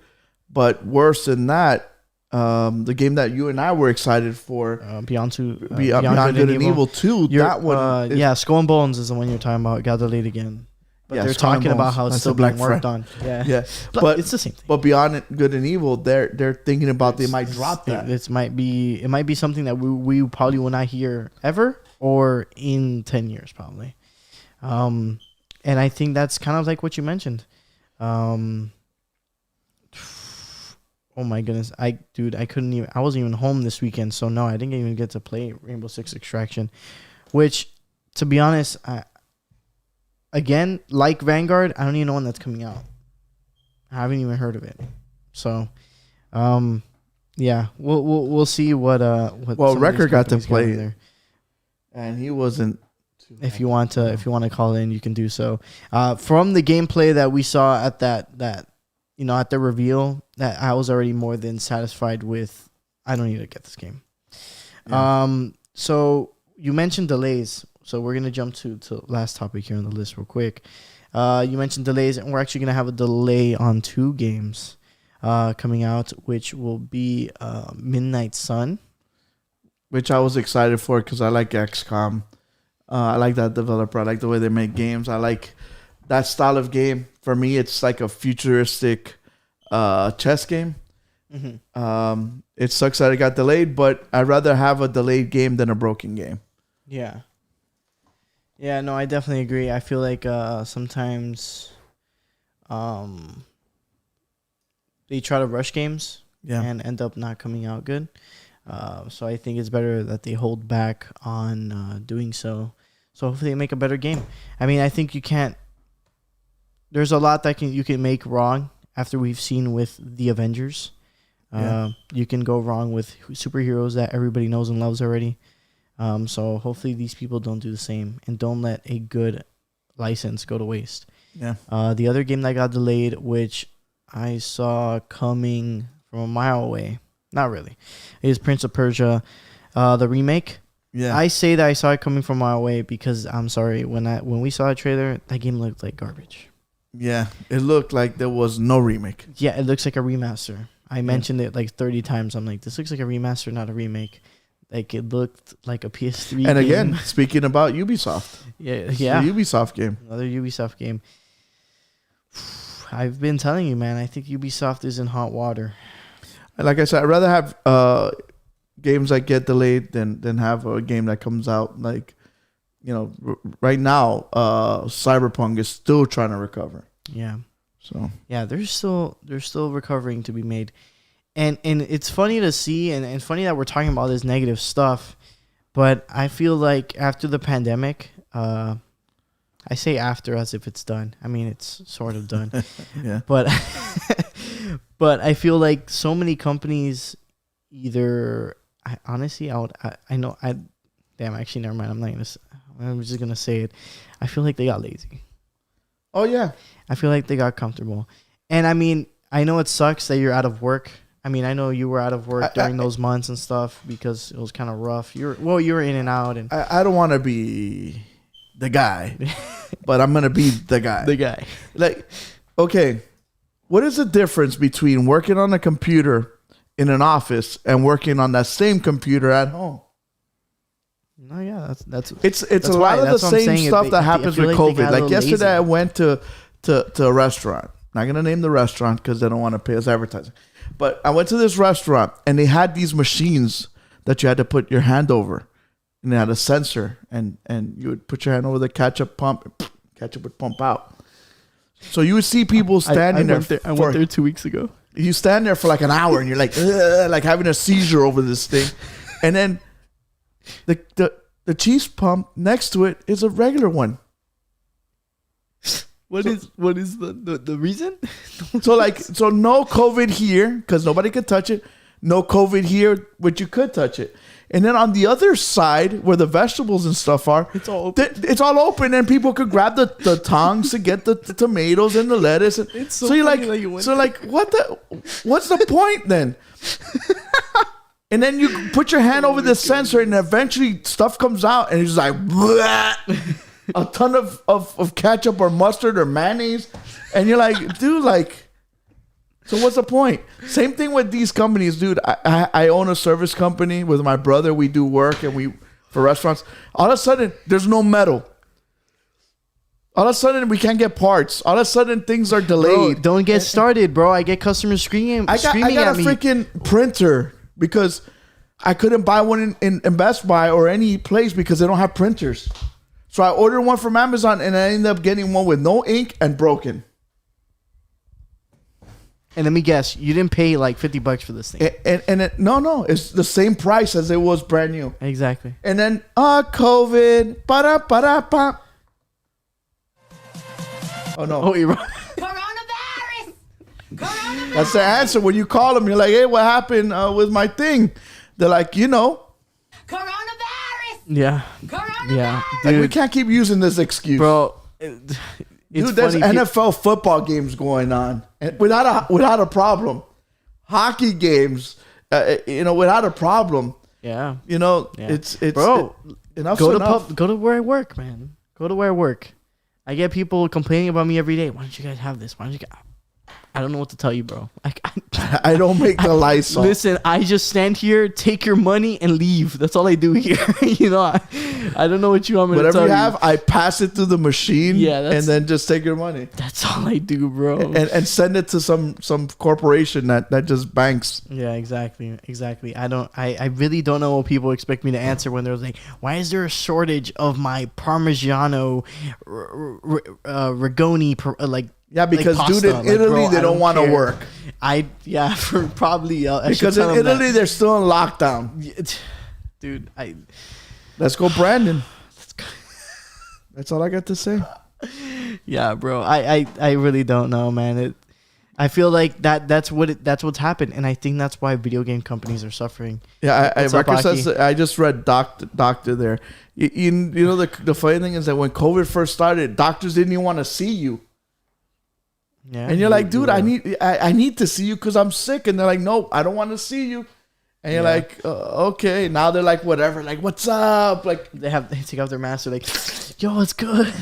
but worse than that, the game that you and I were excited for, Beyond Good and Evil 2, that one, Skull and Bones is the one you're talking about. It got delayed again. But they're talking about how it's still being worked on. Yeah. But it's the same thing. But Beyond Good and Evil, they're thinking about they might drop that. It might be something that we probably will not hear ever, or in 10 years probably. And I think that's kind of like what you mentioned. Oh my goodness, I wasn't even home this weekend, so no, I didn't even get to play Rainbow Six Extraction, which, to be honest, again, like Vanguard, I don't even know when that's coming out. I haven't even heard of it. So, yeah, we'll see what. Well, Wrecker got to play there, and he wasn't. If you want to call in, you can do so. From the gameplay that we saw at that at the reveal, that I was already more than satisfied with. I don't need to get this game. Yeah. So you mentioned delays. So we're going to jump to last topic here on the list real quick. You mentioned delays, and we're actually going to have a delay on 2 games coming out, which will be Midnight Sun. Which I was excited for because I like XCOM. I like that developer. I like the way they make games. I like that style of game. For me, it's like a futuristic chess game. Mm-hmm. It sucks that it got delayed, but I'd rather have a delayed game than a broken game. Yeah. Yeah, no, I definitely agree. I feel like sometimes they try to rush games and end up not coming out good. So I think it's better that they hold back on doing so. So hopefully they make a better game. I mean, I think you can't. There's a lot that you can make wrong after we've seen with the Avengers. You can go wrong with superheroes that everybody knows and loves already. So hopefully these people don't do the same and don't let a good license go to waste. Yeah. The other game that got delayed, which I saw coming from a mile away, not really, is Prince of Persia, the remake. Yeah. I say that I saw it coming from a mile away because I'm sorry, when we saw a trailer, that game looked like garbage. Yeah, it looked like there was no remake. Yeah, it looks like a remaster. I mentioned it like 30 times. I'm like, this looks like a remaster, not a remake. Like, it looked like a PS3 game. And again, speaking about Ubisoft. Yeah. It's a Ubisoft game. Another Ubisoft game. I've been telling you, man, I think Ubisoft is in hot water. Like I said, I'd rather have games that get delayed than have a game that comes out. Like, right now, Cyberpunk is still trying to recover. Yeah. So. Yeah, they're still recovering to be made. And it's funny to see, and funny that we're talking about this negative stuff, but I feel like after the pandemic, I say after as if it's done. I mean, it's sort of done. Yeah. But I feel like so many companies either, actually, never mind. I'm just going to say it. I feel like they got lazy. Oh, yeah. I feel like they got comfortable. And I mean, I know it sucks that you're out of work. I mean, I know you were out of work during those months and stuff because it was kind of rough. You were in and out. And I don't want to be the guy, but I'm going to be the guy. The guy. Like, okay, what is the difference between working on a computer in an office and working on that same computer at home? No, yeah, that's it's that's a why- lot of the that's what I'm same saying. stuff I that happens feel with like they COVID. got a Like little yesterday, lazy. I went to a restaurant. Not gonna name the restaurant because they don't want to pay us advertising. But I went to this restaurant and they had these machines that you had to put your hand over, and they had a sensor, and you would put your hand over the ketchup pump, and ketchup would pump out. So you would see people standing there. I went there 2 weeks ago. You stand there for like an hour and you're like, "Ugh," like having a seizure over this thing, and then the cheese pump next to it is a regular one. What is the reason? So no COVID here because nobody could touch it. No COVID here, but you could touch it. And then on the other side, where the vegetables and stuff are, It's all open. It's all open, and people could grab the tongs to get the tomatoes and the lettuce. And It's so you're like, funny that you went what's the point then? And then you put your hand over the sensor, and eventually stuff comes out, and it's just like a ton of ketchup or mustard or mayonnaise, and you're like, dude, like. So what's the point? Same thing with these companies, dude. I own a service company with my brother. We do work for restaurants. All of a sudden, there's no metal. All of a sudden, we can't get parts. All of a sudden, things are Bro, delayed. don't get started, bro. I get customers screaming I got at a me. freaking printer because I couldn't buy one in Best Buy or any place because they don't have printers. So I ordered one from Amazon, and I ended up getting one with no ink and broken. And let me guess, you didn't pay like $50 for this thing. No, it's the same price as it was brand new. Exactly. And then, COVID. Ba-da-ba-da-ba. Oh, no. Oh, you're right. Coronavirus! Coronavirus! That's the answer. When you call them, you're like, hey, what happened with my thing? They're like, Coronavirus! Yeah. Coronavirus! Yeah. like, we Dude, can't keep using this excuse. bro. It's Dude, there's funny. NFL football games going on and without a problem. Hockey games, without a problem. Yeah. Yeah. It's Bro, enough's go enough. to where I work, man. Go to where I work. I get people complaining about me every day. Why don't you guys have this? Why don't you guys... I don't know what to tell you, bro. I don't make the lights on. Listen, I just stand here, take your money, and leave. That's all I do here. I don't know what you want me to Whatever tell you have, I pass it through the machine, Yeah, and that's- then just take your money That's all I do, bro. and send it to some corporation that just banks. Yeah, exactly. I really don't know what people expect me to answer when they're like, why is there a shortage of my Parmigiano Rigoni, Yeah, because pasta? dude, in Like, Italy bro, they I don't want to care. work for probably I should because in tell them that. Italy they're still in lockdown. Dude, Let's go, Brandon. That's all I got to say. yeah, bro. I really don't know, man. I feel like that's what's happened, and I think that's why video game companies are suffering. Yeah, What's up, Record Aki? says I just read doctor there. You know the funny thing is that when COVID first started, doctors didn't even want to see you, Yeah, and you're like, dude, I need to see you because I'm sick, and they're like, no, I don't want to see you, and you're like, okay. Now they're like, whatever, like, what's up, like they take off their mask. They're like, yo, it's good.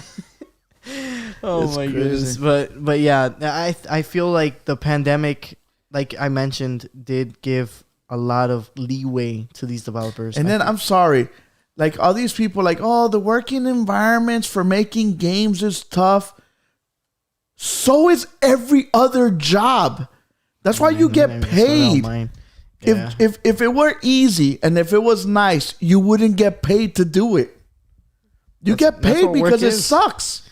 Oh It's my crazy. goodness, but yeah, I feel like the pandemic, like I mentioned, did give a lot of leeway to these developers. And then I'm sorry, like all these people, like, oh, the working environments for making games is tough. So is every other job. That's why you get paid. Yeah. If it were easy and if it was nice, you wouldn't get paid to do it. You get that's paid what work because it is. sucks.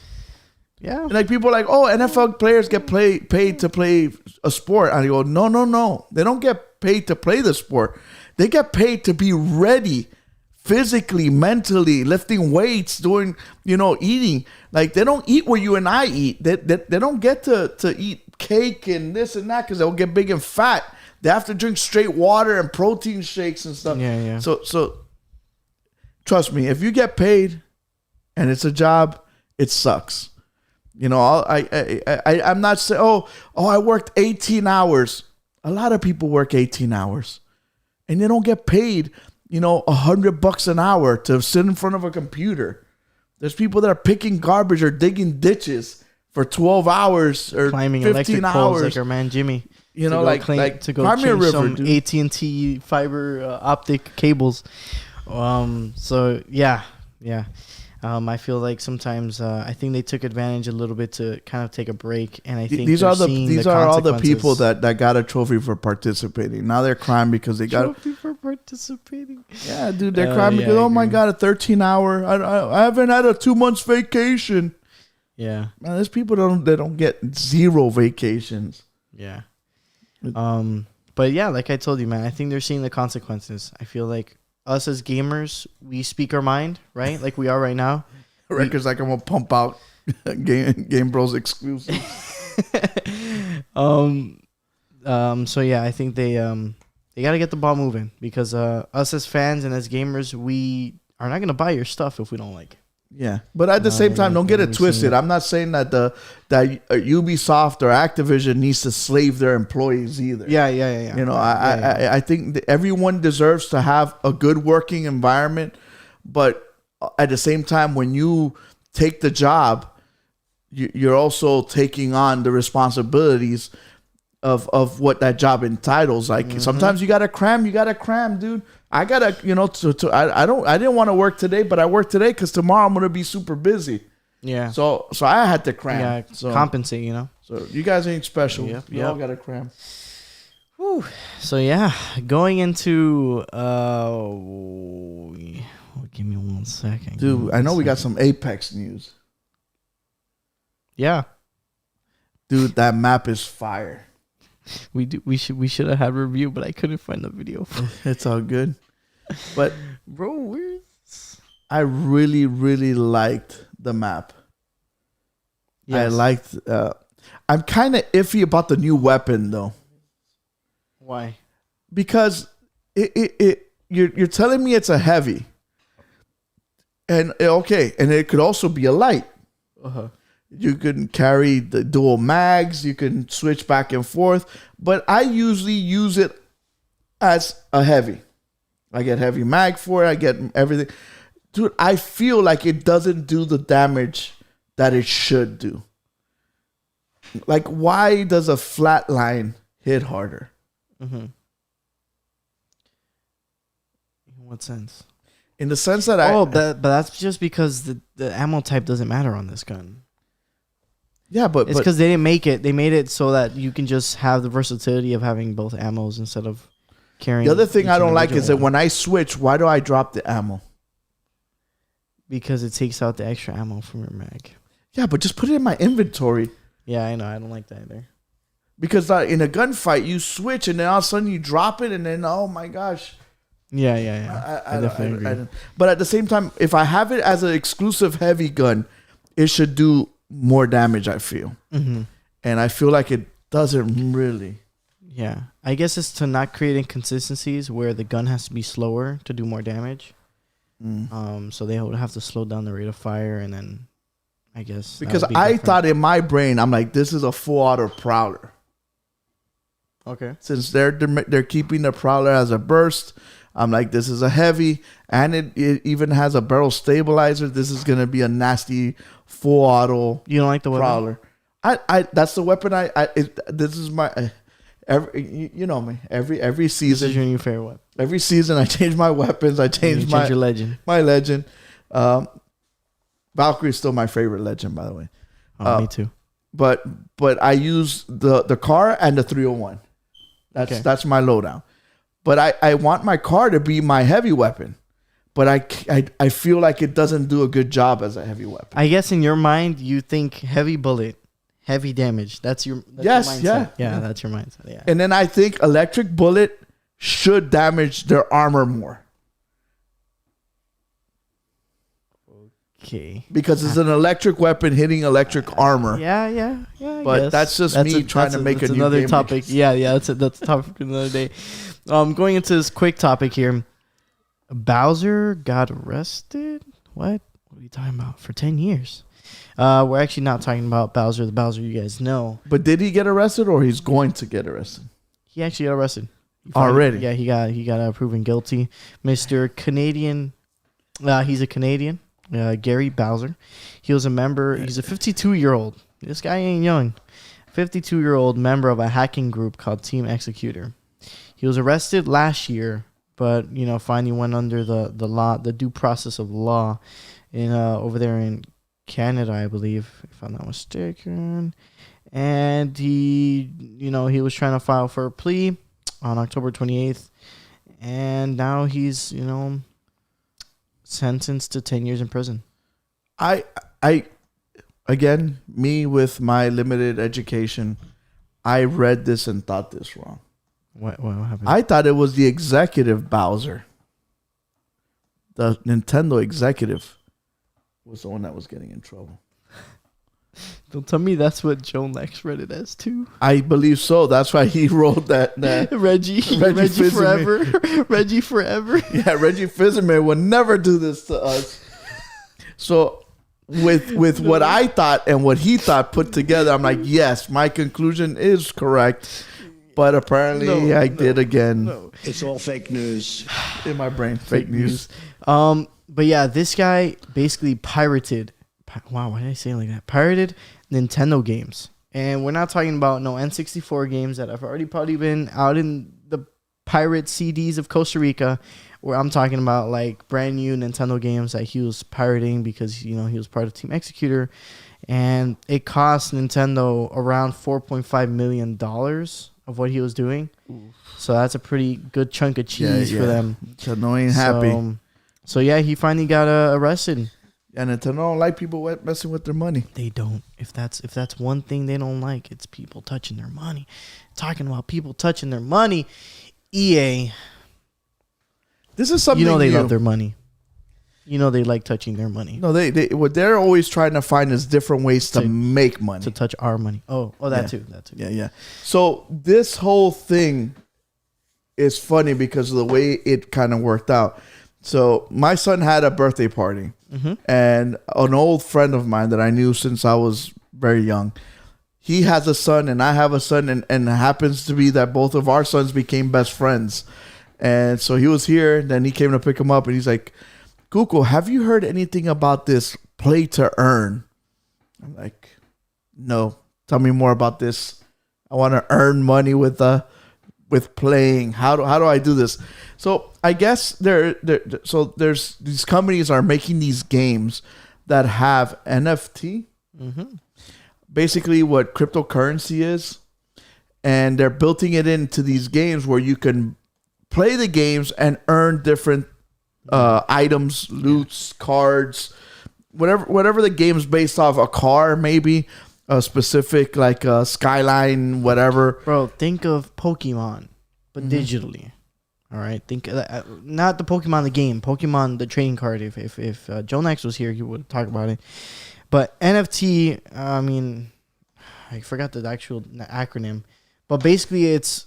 Yeah. And like people are like, oh, NFL players get paid to play a sport. And I go, no. They don't get paid to play the sport. They get paid to be ready physically, mentally, lifting weights, doing, eating. Like they don't eat where you and I eat. They don't get to eat cake and this and that because they'll get big and fat. They have to drink straight water and protein shakes and stuff. Yeah. So trust me, if you get paid and it's a job, it sucks. I'm not saying, oh, I worked 18 hours. A lot of people work 18 hours and they don't get paid, $100 an hour to sit in front of a computer. There's people that are picking garbage or digging ditches for 12 hours or Climbing 15 electric hours. poles like our man Jimmy. like to go Crimea change River, some dude. AT&T fiber optic cables. So yeah. I feel like sometimes I think they took advantage a little bit to kind of take a break, and I think these are all the people that got a trophy for participating. Now they're crying because they got trophy for participating. Yeah, dude, they're crying because oh my god, a 13-hour. I haven't had a 2 months vacation. Yeah, man, there's people that don't get 0 vacations. Yeah. But yeah, like I told you, man, I think they're seeing the consequences. I feel like us as gamers, we speak our mind, right? Like we are right now. Records like I'm gonna pump out Game Bros exclusive. So yeah, I think they got to get the ball moving because us as fans and as gamers, we are not gonna buy your stuff if we don't like it. Yeah, but at the same time, don't get it twisted. I'm not saying that that Ubisoft or Activision needs to slave their employees either. Yeah. You know, I think that everyone deserves to have a good working environment, but at the same time, when you take the job, you're also taking on the responsibilities of what that job entitles. Like sometimes you gotta cram, dude. I gotta, I didn't want to work today, but I worked today because tomorrow I'm gonna be super busy. Yeah. So I had to cram. Yeah. So compensate, So you guys ain't special. Yep. You all gotta cram. Whew. So yeah, going into give me 1 second, dude. I know we got some Apex news. Yeah. Dude, that map is fire. We should have had a review, but I couldn't find the video. It's all good. But bro, where's I really, really liked the map. Yes. I liked I'm kind of iffy about the new weapon though. Why? Because you're telling me it's a heavy. And it could also be a light. Uh-huh. You can carry the dual mags. You can switch back and forth. But I usually use it as a heavy. I get heavy mag for it. I get everything. Dude, I feel like it doesn't do the damage that it should do. Like, why does a flat line hit harder? Mm-hmm. In what sense? In the sense that but that's just because the ammo type doesn't matter on this gun. Yeah, but it's because they didn't make it. They made it so that you can just have the versatility of having both ammos instead of carrying. The other thing I don't like is that when I switch, why do I drop the ammo? Because it takes out the extra ammo from your mag. Yeah, but just put it in my inventory. Yeah, I know. I don't like that either. Because in a gunfight, you switch and then all of a sudden you drop it and then, oh my gosh. Yeah. I definitely agree. But at the same time, if I have it as an exclusive heavy gun, it should do more damage, I feel. Mm-hmm. And I feel like it doesn't really. Yeah. I guess it's to not create inconsistencies where the gun has to be slower to do more damage. So they would have to slow down the rate of fire, and then I guess because I thought in my brain, I'm like, this is a full auto Prowler. Okay. Since they're keeping the Prowler as a burst, I'm like, this is a heavy, and it even has a barrel stabilizer. This is gonna be a nasty full auto. You don't like the weapon? Prowler? I that's the weapon. This is my you know me. Every season. This is your new favorite weapon. Every season, I change my weapons. I change your legend. My legend. Valkyrie is still my favorite legend, by the way. Me too. But I use the car and the 301. That's my loadout. But I want my car to be my heavy weapon. But I feel like it doesn't do a good job as a heavy weapon. I guess in your mind, you think heavy bullet, heavy damage. That's your mindset. Yeah, that's your mindset. Yeah. And then I think electric bullet should damage their armor more. Okay. Because it's an electric weapon hitting electric armor. Yeah. But that's just me trying to make a new another game topic. Yeah. That's a topic for another day. Going into this quick topic here. Bowser got arrested? What are you talking about? For 10 years. We're actually not talking about Bowser, the Bowser you guys know. But did he get arrested or he's going to get arrested? He actually got arrested. Already? Yeah, he got proven guilty. Mr. Canadian, he's a Canadian, Gary Bowser. He was a member, he's a 52-year-old. This guy ain't young. 52-year-old member of a hacking group called Team Executor. He was arrested last year but finally went under the law, the due process of law, in over there in Canada, I believe, if I'm not mistaken. And he was trying to file for a plea on October 28th, and now he's sentenced to 10 years in prison. I again, me with my limited education, I read this and thought this wrong. What happened? I thought it was the executive Bowser. The Nintendo executive was the one that was getting in trouble. Don't tell me that's what Joe Lex read it as too. I believe so. That's why he wrote that. Reggie forever. Reggie forever. Yeah, Reggie Fils-Aimé would never do this to us. So with what I thought and what he thought put together, I'm like, yes, my conclusion is correct. But apparently I did again. No. It's all fake news. In my brain, fake news. But yeah, this guy basically pirated. Wow, why did I say it like that? Pirated Nintendo games. And we're not talking about no N64 games that have already probably been out in the pirate CDs of Costa Rica. Where I'm talking about like brand new Nintendo games that he was pirating because, he was part of Team Executor. And it cost Nintendo around $4.5 million of what he was doing. Ooh. So that's a pretty good chunk of cheese for them. Nintendo ain't happy. So yeah, he finally got arrested. And Nintendo don't like people messing with their money. They don't. If that's one thing they don't like, it's people touching their money. Talking about people touching their money, EA. This is something they love their money. They like touching their money. No, they what they're always trying to find is different ways to make money. To touch our money. Oh, that too. Yeah. So this whole thing is funny because of the way it kind of worked out. So my son had a birthday party, and an old friend of mine that I knew since I was very young, he has a son and I have a son, and it happens to be that both of our sons became best friends. And so he was here, and then he came to pick him up, and he's like, Google, have you heard anything about this play to earn? I'm like, no. Tell me more about this. I want to earn money with playing. How do I do this? So I guess there's these companies are making these games that have NFT. Mm-hmm. Basically, what cryptocurrency is, and they're building it into these games where you can play the games and earn different items, loots, cards, whatever the game's based off. A car, maybe a specific like a skyline, whatever. Bro, think of Pokemon, but digitally. All right, think not the Pokemon the game, Pokemon the trading card. If Joe Nex was here, he would talk about it. But NFT, I mean, I forgot the actual acronym, but basically it's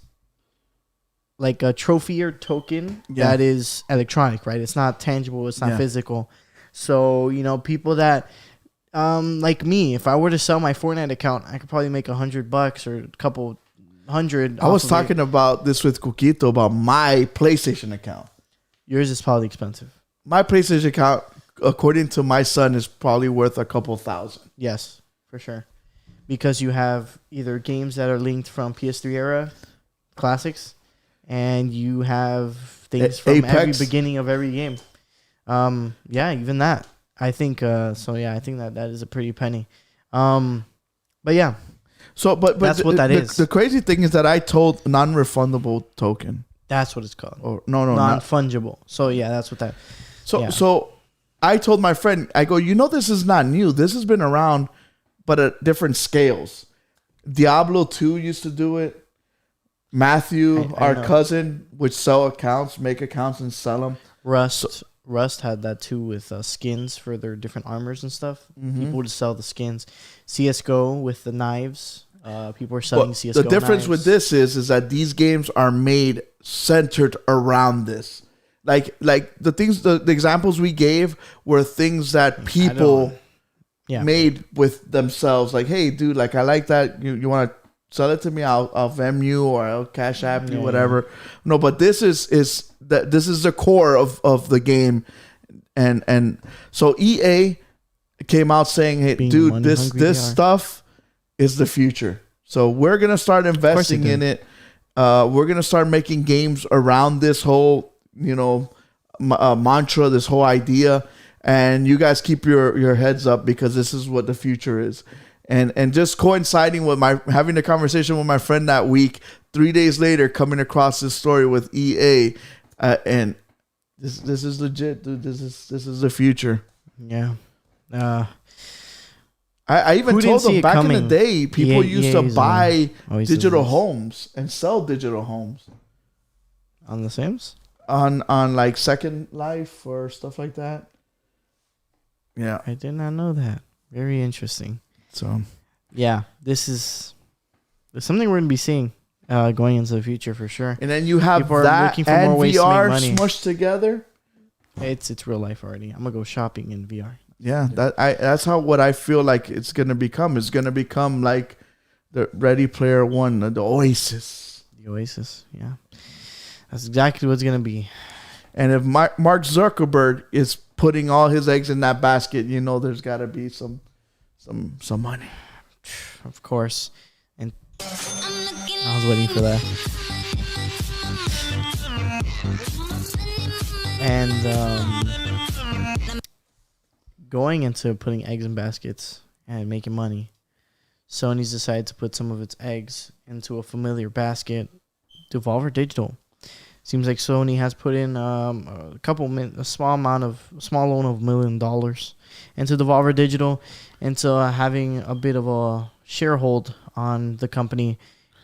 like a trophy or token that is electronic, right? It's not tangible. It's not physical. So, people that, like me, if I were to sell my Fortnite account, I could probably make $100 or a couple hundred. I was talking about this with Coquito about my PlayStation account. Yours is probably expensive. My PlayStation account, according to my son, is probably worth a couple thousand. Yes, for sure. Because you have either games that are linked from PS3 era classics, and you have things from Apex. every beginning of every game. Even that. I think I think that is a pretty penny. But yeah. So but that's what that is. The crazy thing is that I told non-refundable token. That's what it's called. Or no, non-fungible. So yeah, that's what that. So I told my friend, I go, this is not new. This has been around, but at different scales. Diablo 2 used to do it. Matthew, our cousin, would sell accounts, make accounts, and sell them. Rust had that too with skins for their different armors and stuff. Mm-hmm. People would sell the skins. CS:GO with the knives. People were selling CS:GO. The difference knives. with this is that these games are made centered around this. Like the things, the examples we gave were things that people made with themselves. Like, hey, dude, like I like that. You want to sell it to me? I'll Venmo you or I'll Cash App you, whatever. No, but this is the core of the game, and so EA came out saying, hey, dude, this stuff is the future. So we're gonna start investing in it. We're gonna start making games around this whole mantra, this whole idea. And you guys keep your heads up because this is what the future is. And just coinciding with having a conversation with my friend that week, 3 days later, coming across this story with EA, and this is legit, dude. This is the future. Yeah. I even told them back in the day, people used to buy digital this. homes and sell digital homes On The Sims? on like Second Life or stuff like that. Yeah, I did not know that. Very interesting. so Yeah, there's something we're going to be seeing going into the future for sure. and then you have People are that looking for and more ways to VR make money. smushed together. It's real life already. I'm going to go shopping in VR. Yeah, that's what I feel like it's gonna become. It's gonna become like the Ready Player One, the Oasis. The Oasis, yeah. That's exactly what it's going to be. And if Mark Zuckerberg is putting all his eggs in that basket, there's got to be some money. Of course. And I was waiting for that. And going into putting eggs in baskets and making money, Sony's decided to put some of its eggs into a familiar basket, Devolver Digital. Seems like Sony has put in a small loan of $1 million into Devolver Digital, into having a bit of a sharehold on the company.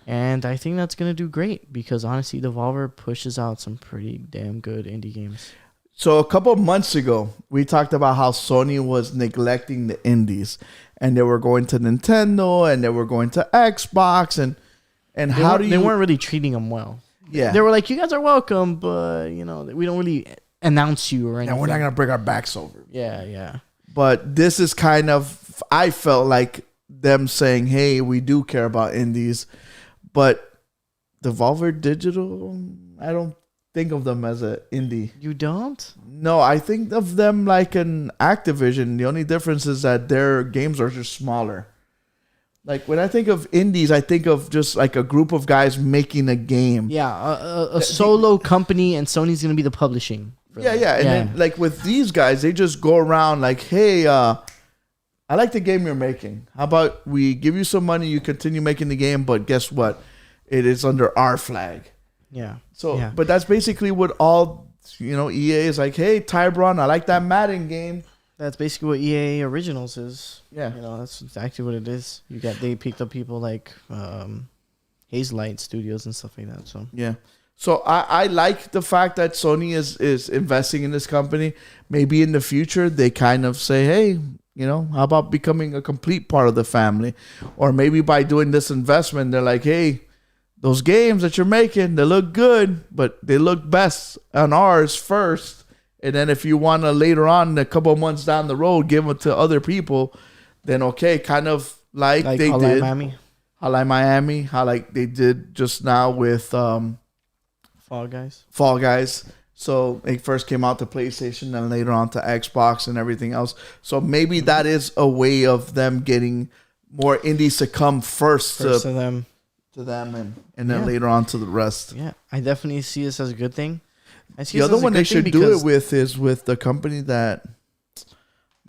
And I think that's going to do great because honestly, Devolver pushes out some pretty damn good indie games. So a couple of months ago, we talked about how Sony was neglecting the indies, and they were going to Nintendo and they were going to Xbox, and they weren't really treating them well. Yeah, they were like, you guys are welcome, but we don't really announce you or anything. and we're not gonna break our backs over. Yeah. But this is kind of, I felt like them saying, hey, we do care about indies, but Devolver Digital, I don't think of them as an indie. You don't? No, I think of them like an Activision. The only difference is that their games are just smaller. Like when I think of indies, I think of just like a group of guys making a game. Yeah, a solo company, and Sony's gonna be the publishing. Yeah. And then like with these guys, they just go around like, hey, I like the game you're making. How about we give you some money, you continue making the game, but guess what? It is under our flag. Yeah. So, yeah. But that's basically what all, EA is like, hey, Tybron, I like that Madden game. That's basically what EA Originals is. Yeah. That's exactly what it is. They picked up people like Hazelight Studios and stuff like that. So yeah. So I like the fact that Sony is investing in this company. Maybe in the future they kind of say, hey, how about becoming a complete part of the family? Or maybe by doing this investment, they're like, hey, those games that you're making, they look good, but they look best on ours first. And then if you want to later on, a couple of months down the road, give them to other people, then okay, kind of like they Hotline did. Miami. Hotline Miami, how like they did just now with Fall Guys. Fall Guys. So it first came out to PlayStation and later on to Xbox and everything else. So maybe that is a way of them getting more indies to come first To them. and then later on to the rest. Yeah, I definitely see this as a good thing. I see The this other as a one good they thing should do it because with is with the company that,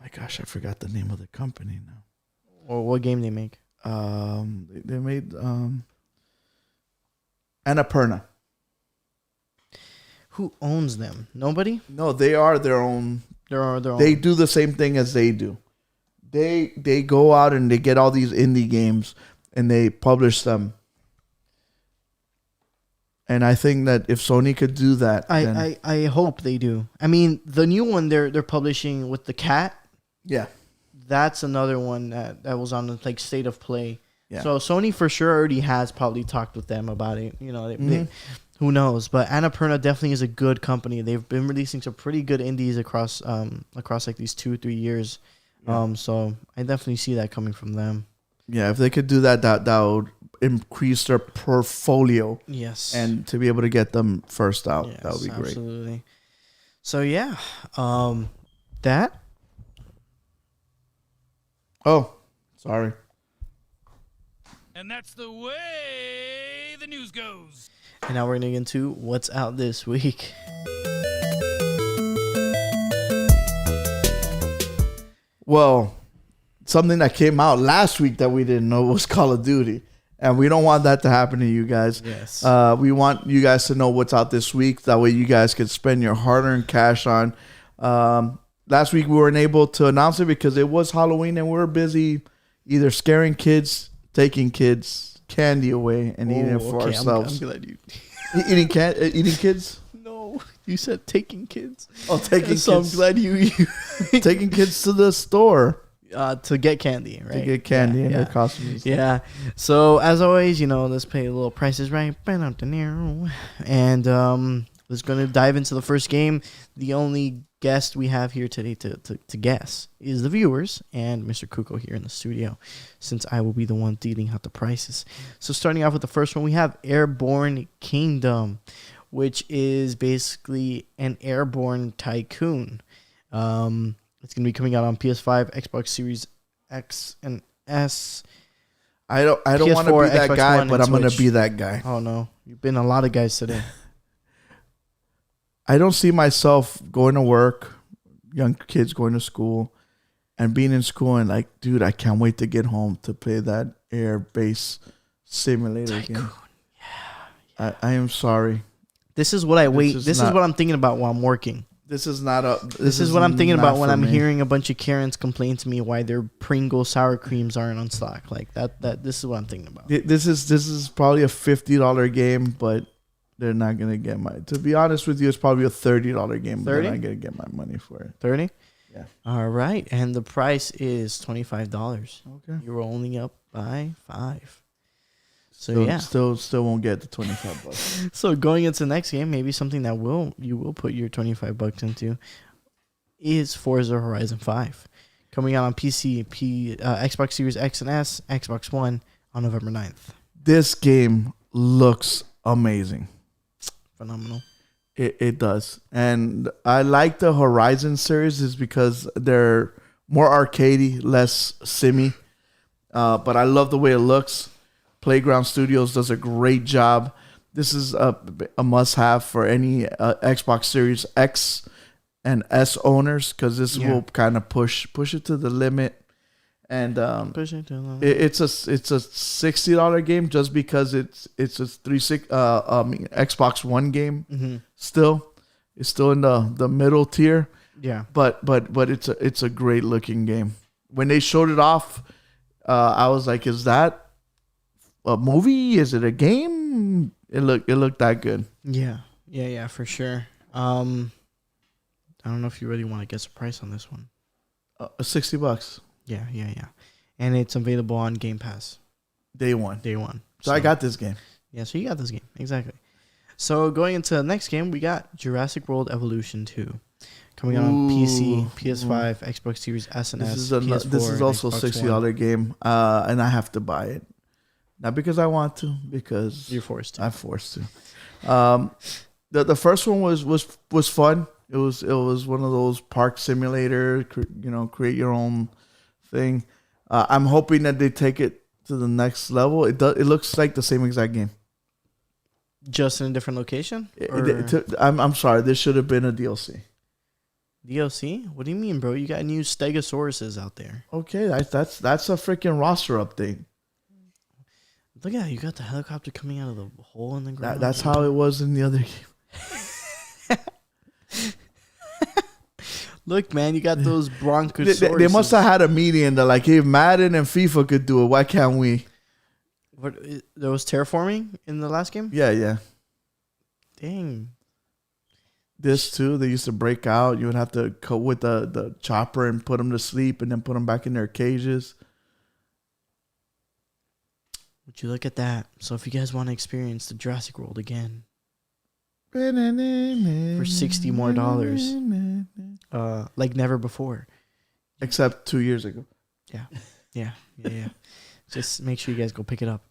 my gosh, I forgot the name of the company now. Or what game they make. They made Annapurna. Who owns them? Nobody? No, they are their own. Their own. They do the same thing as they do. They go out and they get all these indie games and they publish them. And I think that if Sony could do that, I hope they do. I mean, the new one they're publishing with the cat. Yeah. That's another one that was on the like state of play. Yeah. So Sony for sure already has probably talked with them about it. Who knows? But Annapurna definitely is a good company. They've been releasing some pretty good indies across like these 2-3 years. Yeah. So I definitely see that coming from them. Yeah, if they could do that would increase their portfolio. Yes. And to be able to get them first out, Yes, that would be great. Absolutely. So yeah, that. Oh, sorry. And that's the way the news goes. And now we're gonna get into what's out this week. Well, something that came out last week that we didn't know was Call of Duty. And we don't want that to happen to you guys. Yes. We want you guys to know what's out this week. That way you guys can spend your hard-earned cash on. Last week we weren't able to announce it because it was Halloween and we were busy either scaring kids, taking kids candy away, and eating it for ourselves. I'm glad you... Eating kids? No, you said taking kids. Oh, taking So I'm kids. glad you Taking kids to the store to get candy, right? to get candy and their costumes. Yeah. So as always, let's play a little Price is Right. And let's going to dive into the first game. The only guest we have here today to guess is the viewers and Mr. Kuko here in the studio, since I will be the one dealing out the prices. So starting off with the first one, we have Airborne Kingdom, which is basically an airborne tycoon. It's going to be coming out on PS5, Xbox Series X and S. I don't want to PS4, be that Xbox guy, One, but and I'm going to Switch. be that guy. Oh, no. You've been a lot of guys today. I don't see myself going to work, young kids going to school, and being in school and like, dude, I can't wait to get home to play that air base simulator game. Yeah. I am sorry. This is what I wait. This is not- what I'm thinking about while I'm working. This is not a. This is what I'm thinking not about when for I'm me. hearing a bunch of Karens complain to me why their Pringle sour creams aren't on stock. Like that. This is what I'm thinking about. This is probably a $50 game, but they're not gonna get my. To be honest with you, it's probably a $30 game. But they're 30? not gonna get my money for it. 30? Yeah. All right. And the price is $25. Okay. You're only up by 5. So Still won't get the $25. So going into the next game, maybe something that you will put your $25 into is Forza Horizon 5, coming out on PC, Xbox Series X and S, Xbox One on November 9th. This game looks amazing. Phenomenal. It does. And I like the Horizon series is because they're more arcadey, less simmy. But I love the way it looks. Playground Studios does a great job. This is a must-have for any Xbox Series X and S owners because this will kind of push it to the limit. And it's a $60 game just because it's a Xbox One game. Mm-hmm. Still, it's still in the middle tier. Yeah, but it's a great looking game. When they showed it off, I was like, "Is that a movie? Is it a game?" It looked that good. Yeah, for sure. I don't know if you really want to guess a price on this one. $60. Yeah. And it's available on Game Pass. Day one. So I got this game. Yeah, so you got this game. Exactly. So going into the next game, we got Jurassic World Evolution 2. Coming out on PC, PS5, Xbox Series S and S, PS4, this is also Xbox $60 One. game, and I have to buy it. Not because I want to, because You're forced to. I'm forced to. The first one was fun. It was one of those park simulator, create your own thing. I'm hoping that they take it to the next level. It looks like the same exact game. Just in a different location? I'm sorry. This should have been a DLC. DLC? What do you mean, bro? You got new Stegosauruses out there. Okay, that's a freaking roster update. Look at that. You got the helicopter coming out of the hole in the ground. That's how it was in the other game. Look, man, you got those Bronchosauruses. They must have had a meeting and they're like, hey, Madden and FIFA could do it. Why can't we? What, there was terraforming in the last game? Yeah. Dang. This too, they used to break out. You would have to go with the chopper and put them to sleep and then put them back in their cages. Would you look at that? So if you guys want to experience the Jurassic World again for $60 more, like never before. Except 2 years ago. Yeah. Just make sure you guys go pick it up.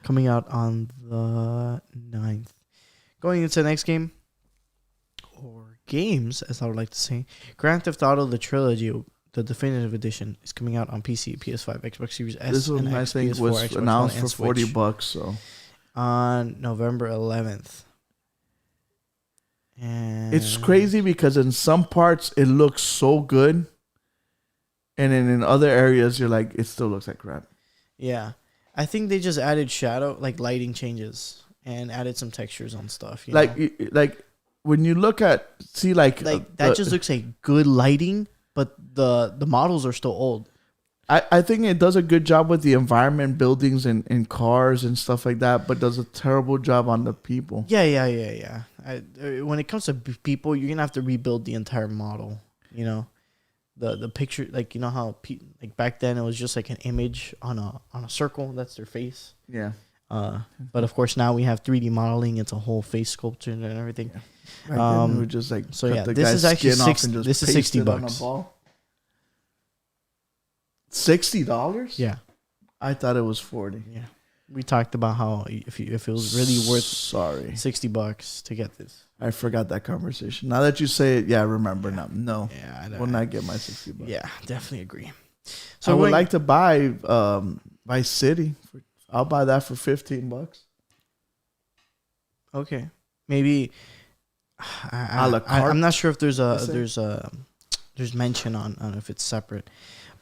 Coming out on the 9th. Going into the next game, or games, as I would like to say, Grand Theft Auto, the Trilogy, the definitive edition, is coming out on PC, PS5, Xbox Series S, This one, and I X, think, PS4, was Xbox announced One, for and Switch $40. So on November 11th. And it's crazy because in some parts it looks so good, and then in other areas you're like, it still looks like crap. Yeah. I think they just added shadow, like lighting changes, and added some textures on stuff. You know? Like when you look at that just looks like good lighting, but the models are still old. I think it does a good job with the environment, buildings, and cars and stuff like that, but does a terrible job on the people. Yeah. When it comes to people, you're gonna have to rebuild the entire model. You know, the picture, like you know how like back then it was just like an image on a circle. That's their face. Yeah. But of course now we have 3D modeling. It's a whole face sculpture and everything. Yeah. Back then we would just like so cut yeah, the this guy's is actually skin off and just this is paste it on a $60. ball. $60? Yeah. I thought it was 40. Yeah. We talked about how if it was really worth $60 to get this. I forgot that conversation. Now that you say it, yeah, I remember now. No. Yeah, I will not get my $60. Yeah, definitely agree. So I would like to buy Vice City. I'll buy that for $15. Okay. Maybe I'm not sure if there's mention on if it's separate.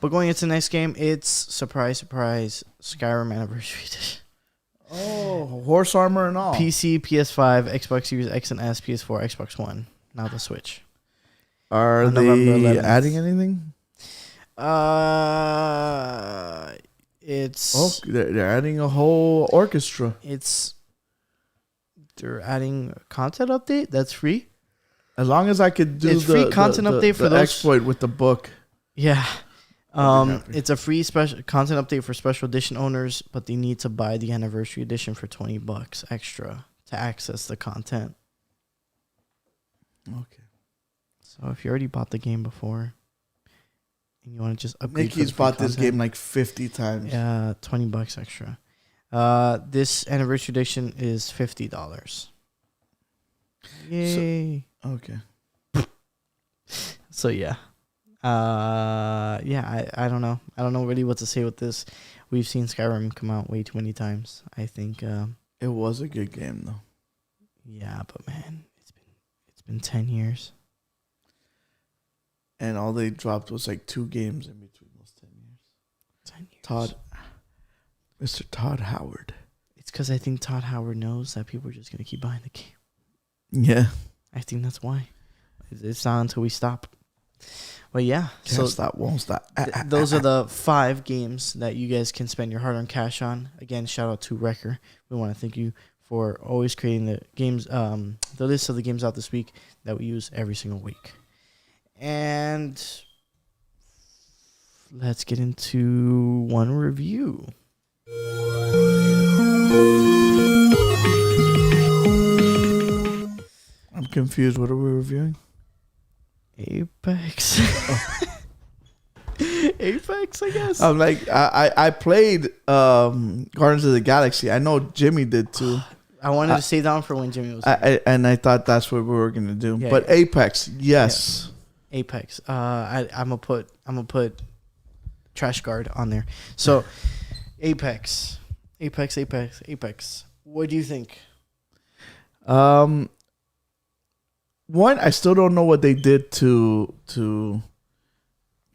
But going into the next game, it's surprise Skyrim Anniversary Edition. Oh, horse armor and all. PC, PS5, Xbox Series X and S, PS4, Xbox One. Now the Switch. Are they adding anything? It's they're adding a whole orchestra. They're adding a content update that's free. As long as I could do free content update for those exploit with the book. Yeah. It's a free special content update for special edition owners, but they need to buy the anniversary edition for $20 extra to access the content. Okay. So if you already bought the game before and you want to just upgrade, Nikki's bought this game like 50 times. Yeah, $20 extra. This anniversary edition is $50. Yay! Okay. So yeah. I don't know. I don't know really what to say with this. We've seen Skyrim come out way too many times. I think it was a good game though. Yeah, but man, it's been 10 years. And all they dropped was like 2 games in between those 10 years. 10 years. Mr. Todd Howard. It's because I think Todd Howard knows that people are just going to keep buying the game. Yeah. I think that's why. It's not until we stop. But yeah. Can't stop, won't stop. Those are the 5 games that you guys can spend your hard-earned cash on. Again, shout out to Wrecker. We want to thank you for always creating the games, the list of the games out this week that we use every single week. And let's get into one review. I'm confused. What are we reviewing? Apex. Apex, I guess. I'm like, I played Guardians of the Galaxy. I know Jimmy did too. I wanted to save down for when Jimmy was. And I thought that's what we were gonna do. Yeah, but yeah. Apex, yes. Yeah. Apex. I'm gonna put Trash Guard on there. So, Apex. What do you think? One, I still don't know what they did to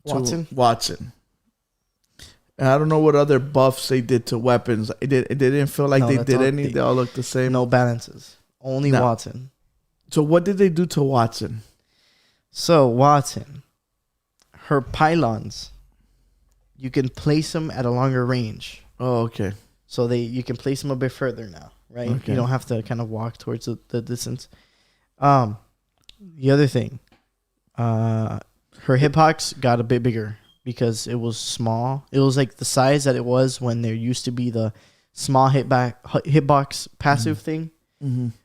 Watson. And I don't know what other buffs they did to weapons. It didn't feel like they did any. They all look the same. No balances. Only Watson. So what did they do to Watson? So Watson, her pylons, you can place them at a longer range. Oh, okay. So you can place them a bit further now, right? Okay. You don't have to kind of walk towards the distance. The other thing, her hitbox got a bit bigger because it was small. It was like the size that it was when there used to be the small hitbox passive thing,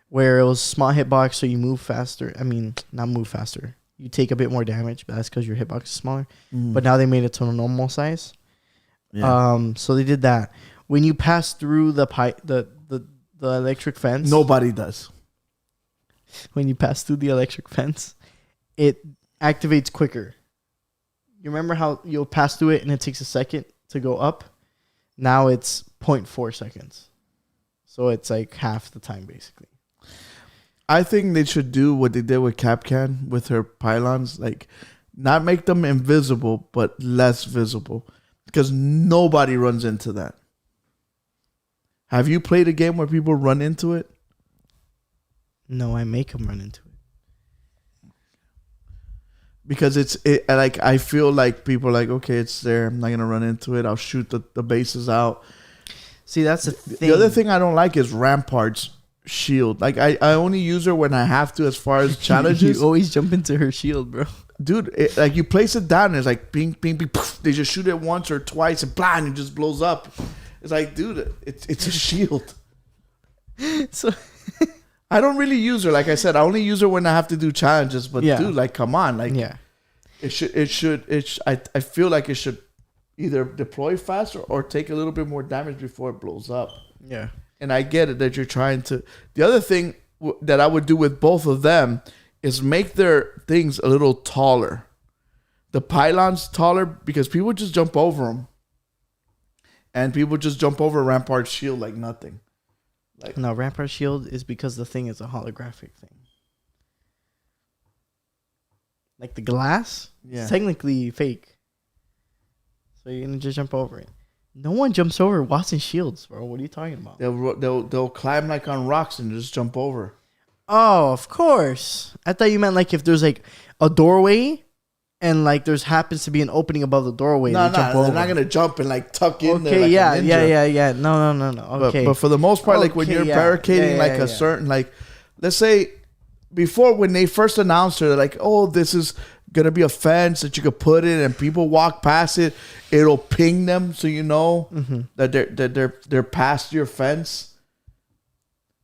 where it was small hitbox, so you move faster. I mean, not move faster. You take a bit more damage, but that's because your hitbox is smaller. But now they made it to a normal size. Yeah. So they did that. When you pass through the electric fence, nobody does. When you pass through the electric fence, it activates quicker. You remember how you'll pass through it and it takes a second to go up? Now it's 0.4 seconds. So it's like half the time, basically. I think they should do what they did with Capcan with her pylons. Like, Not make them invisible, but less visible. Because nobody runs into that. Have you played a game where people run into it? No, I make them run into it. Because like I feel like people are like, okay, it's there. I'm not gonna run into it. I'll shoot the bases out. See, that's the thing. The other thing I don't like is Rampart's shield. Like I only use her when I have to, as far as challenges. You always jump into her shield, bro. Dude, like you place it down, and it's like bing, bing, bing. Poof, they just shoot it once or twice, and blah, and it just blows up. It's like, dude, it's a shield. So I don't really use her. Like I said, I only use her when I have to do challenges. But Yeah. dude, like, come on, like, yeah, I feel like it should either deploy faster or take a little bit more damage before it blows up. yeah. And I get it that you're trying to. The other thing that I would do with both of them is make their things a little taller. The pylons taller, because people just jump over them. And people just jump over Rampart's shield like nothing. Like, No, Rampart shield is because the thing is a holographic thing. Like the glass, Yeah. it's technically fake. So you're gonna just jump over it. No one jumps over Watson's shields, bro. What are you talking about? they'll climb like on rocks and just jump over. Oh, of course. I thought you meant like if there's like a doorway and like there's happens to be an opening above the doorway. No, they jump they're over. not gonna jump and like tuck in there. Okay, Like yeah, a ninja. yeah. No. Okay. But for the most part, like when Okay, you're yeah. barricading Yeah, like yeah, a yeah. certain, like, let's say before when they first announced her, they're like, oh, this is gonna be a fence that you could put in, and people walk past it, it'll ping them so you know that they're past your fence.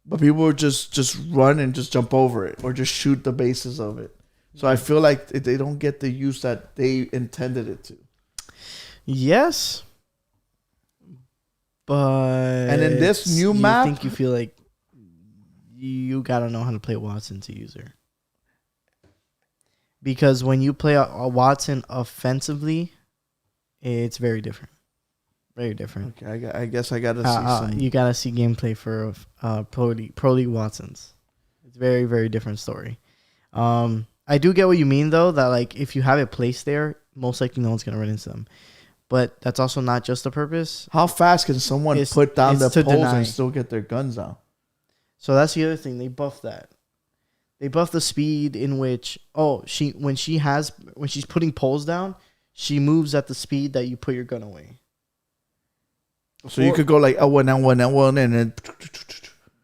But people would just run and just jump over it or just shoot the bases of it. So I feel like they don't get the use that they intended it to. Yes. But And in this new map- I think you feel like you gotta know how to play Watson to use her. Because when you play a Watson offensively, it's very different. Very different. Okay, I guess I gotta see some. You gotta see gameplay for Pro League Watsons. It's very, very different story. I do get what you mean though, that like if you have it placed there, most likely no one's gonna run into them. But that's also not just the purpose. How fast can someone It's- put down it's the to poles deny. and still get their guns out? So that's the other thing. They buff that. They buff the speed in which when she's putting poles down, she moves at the speed that you put your gun away. So you could go like L1, and then.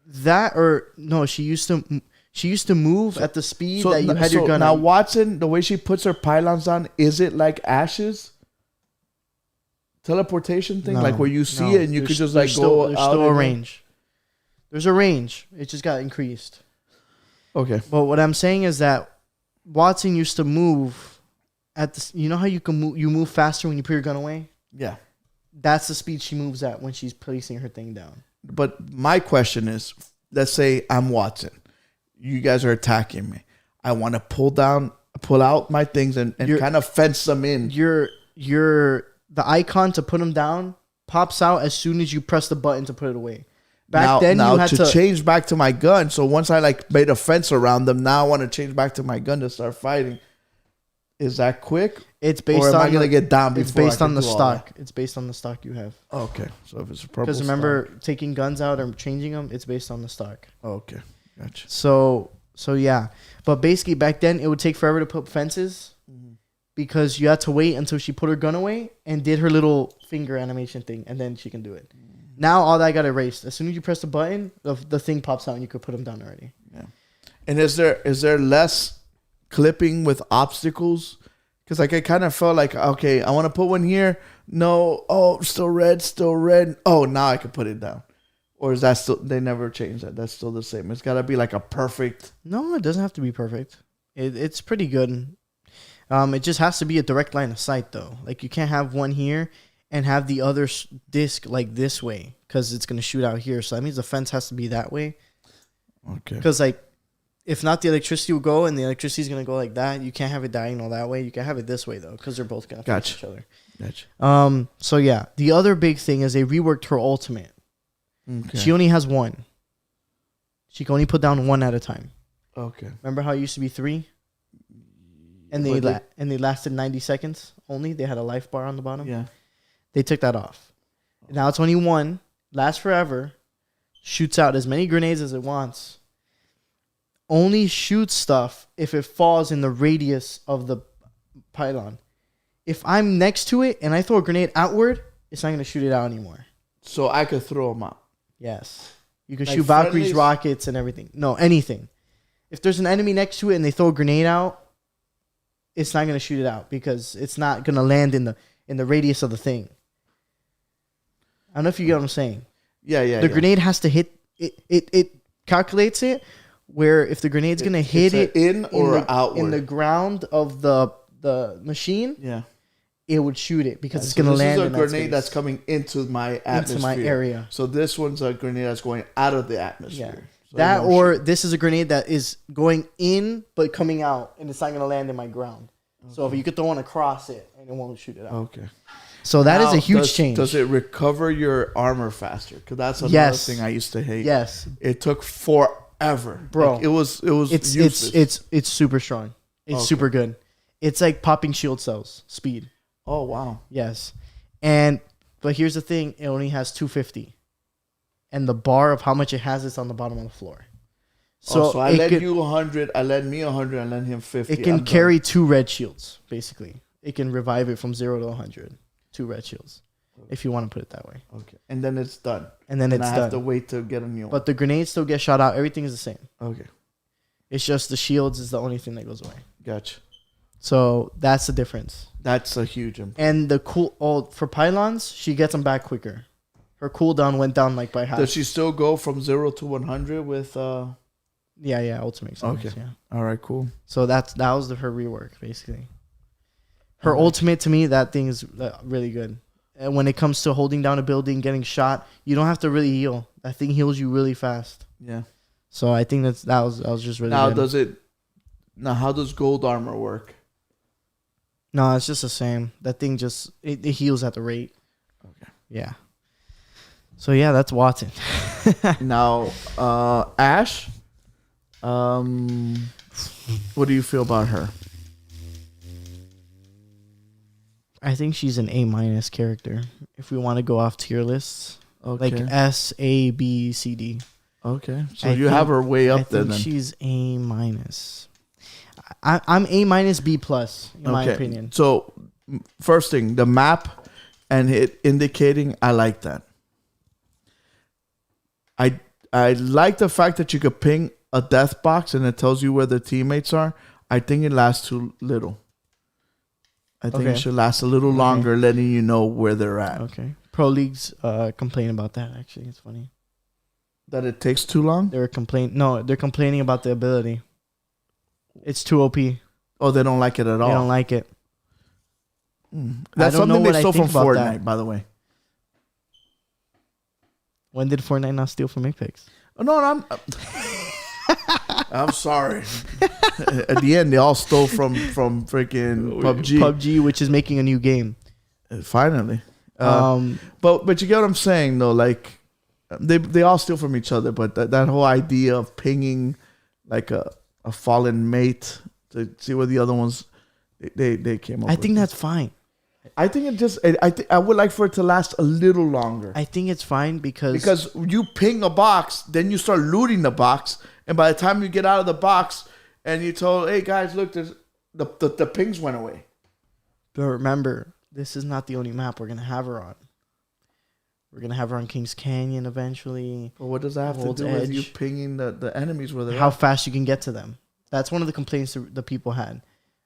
That or no, she used to move at the speed that you had your gun. Now at. Watson, the way she puts her pylons down, is it like Ashes? Teleportation thing, No, like where you see no. it and you could just like there's go There's out still a and- range. There's a range. It just got increased. Okay. But what I'm saying is that Watson used to move at the. You know how you can move? You move faster when you put your gun away. Yeah. That's the speed she moves at when she's placing her thing down. But my question is, let's say I'm Watson. You guys are attacking me. I want to pull out my things and kind of fence them in. The icon to put them down pops out as soon as you press the button to put it away. Back now, then, you had to change back to my gun. So once I like made a fence around them, now I want to change back to my gun to start fighting. Is that quick? It's based or am on I gonna get down? It's before based I on can the do all stock. It's based on the stock you have. that? Okay, so if it's a purple. Because remember, taking guns out or changing them, it's based on the stock. Okay, gotcha. So yeah, but basically back then it would take forever to put fences because you had to wait until she put her gun away and did her little finger animation thing, and then she can do it. Now all that got erased. As soon as you press the button, the thing pops out and you could put them down already. Yeah. And is there less clipping with obstacles? Because like I kind of felt like, okay, I want to put one here. No, oh, still red. Oh, now I can put it down. Or is that still? They never changed that. That's still the same. It's got to be like a perfect. No, it doesn't have to be perfect. It's pretty good. It just has to be a direct line of sight though. Like you can't have one here and have the other disc like this way because it's gonna shoot out here. So that means the fence has to be that way. Okay. Because like, if not, the electricity will go and the electricity is gonna go like that. You can't have it diagonal that way. You can have it this way though because they're both gonna face each other. Gotcha. So yeah, the other big thing is they reworked her ultimate. Okay. She only has one. She can only put down one at a time. Okay. Remember how it used to be 3? and they lasted 90 seconds only. They had a life bar on the bottom. Yeah. They took that off. Now it's only one. Lasts forever. Shoots out as many grenades as it wants. Only shoots stuff if it falls in the radius of the pylon. If I'm next to it and I throw a grenade outward, it's not going to shoot it out anymore. So I could throw them out. Yes. You can Like shoot Valkyries, friendlies? rockets, and everything. No, anything. If there's an enemy next to it and they throw a grenade out, it's not going to shoot it out because it's not going to land in the radius of the thing. I don't know if you get what I'm saying. Yeah. The grenade has to hit it. It calculates it where if the grenade's going to hit it in or outward in the ground of the machine, Yeah. it would shoot it because it's So going to land in this is a that grenade space. that's coming into my atmosphere. Into my area. So this one's a grenade that's going out of the atmosphere. Yeah. So That it won't or shoot. this is a grenade that is going in but coming out and it's not going to land in my ground. So if you could throw one across it and it won't shoot it out. Okay. So that is Now, a huge change. Does it recover your armor faster? Because that's another Yes. thing I used to hate. Yes. It took forever, Bro. Like, it was It's useless. it's super strong. It's Okay. super good. It's like popping shield cells speed. Oh wow. Yes. But here's the thing, it only has 250. And the bar of how much it has is on the bottom of the floor. So I it led could- you 100. I led me 100. I led him 50. It can I'm done. carry 2 red shields, basically. It can revive it from 0 to 100. 2 red shields, if you want to put it that way. Okay, and then it's done. And then And it's I have to done. wait to get a new one. But the grenades still get shot out. Everything is the same. Okay, It's just the shields is the only thing that goes away. gotcha. So that's the difference. That's a huge improvement. And the for pylons, she gets them back quicker. Her cooldown went down like by half. Does she still go from 0 to 100 with? Yeah, ultimate experience, Okay. yeah. All right, cool. So that was her rework, basically. Her ultimate, to me, that thing is really good. And when it comes to holding down a building, getting shot, you don't have to really heal. That thing heals you really fast. Yeah. So I think that was just really Now good. how does gold armor work? No, it's just the same. That thing just it heals at the rate. Okay. Yeah. So yeah, that's Watson. Now, Ash. What do you feel about her? I think she's an A- character. If we want to go off tier lists, Okay. like S, A, B, C, D. Okay. So I you have her way I up there think then. she's A-. I'm A- B+, in my opinion. So first thing, the map and it indicating, I like that. I like the fact that you could ping a death box and it tells you where the teammates are. I think it lasts too little. I think it Okay. should last a little longer, letting you know where they're at. Okay. Pro Leagues complain about that, actually. It's funny. That it takes too long? They're complaining about the ability. It's too OP. They Oh, they don't like it at all. don't like it. That's I don't know something what they I stole from think about Fortnite, that. by the way. When did Fortnite not steal from Apex? Oh, no, I'm sorry. At the end, they all stole from freaking PUBG. PUBG, which is making a new game. Finally. Um, But you get what I'm saying, though. Like, they all steal from each other, but that whole idea of pinging like a fallen mate to see where the other ones they came up. I with think it. that's fine. I think it just. I would like for it to last a little longer. I think it's fine Because you ping a box, then you start looting the box, and by the time you get out of the box, and you told, "Hey guys, look, there's the pings went away." But remember, this is not the only map we're gonna have her on. We're gonna have her on Kings Canyon eventually. But what does that have World's to do with you Edge. pinging the enemies where they're How at? fast you can get to them. That's one of the complaints the people had.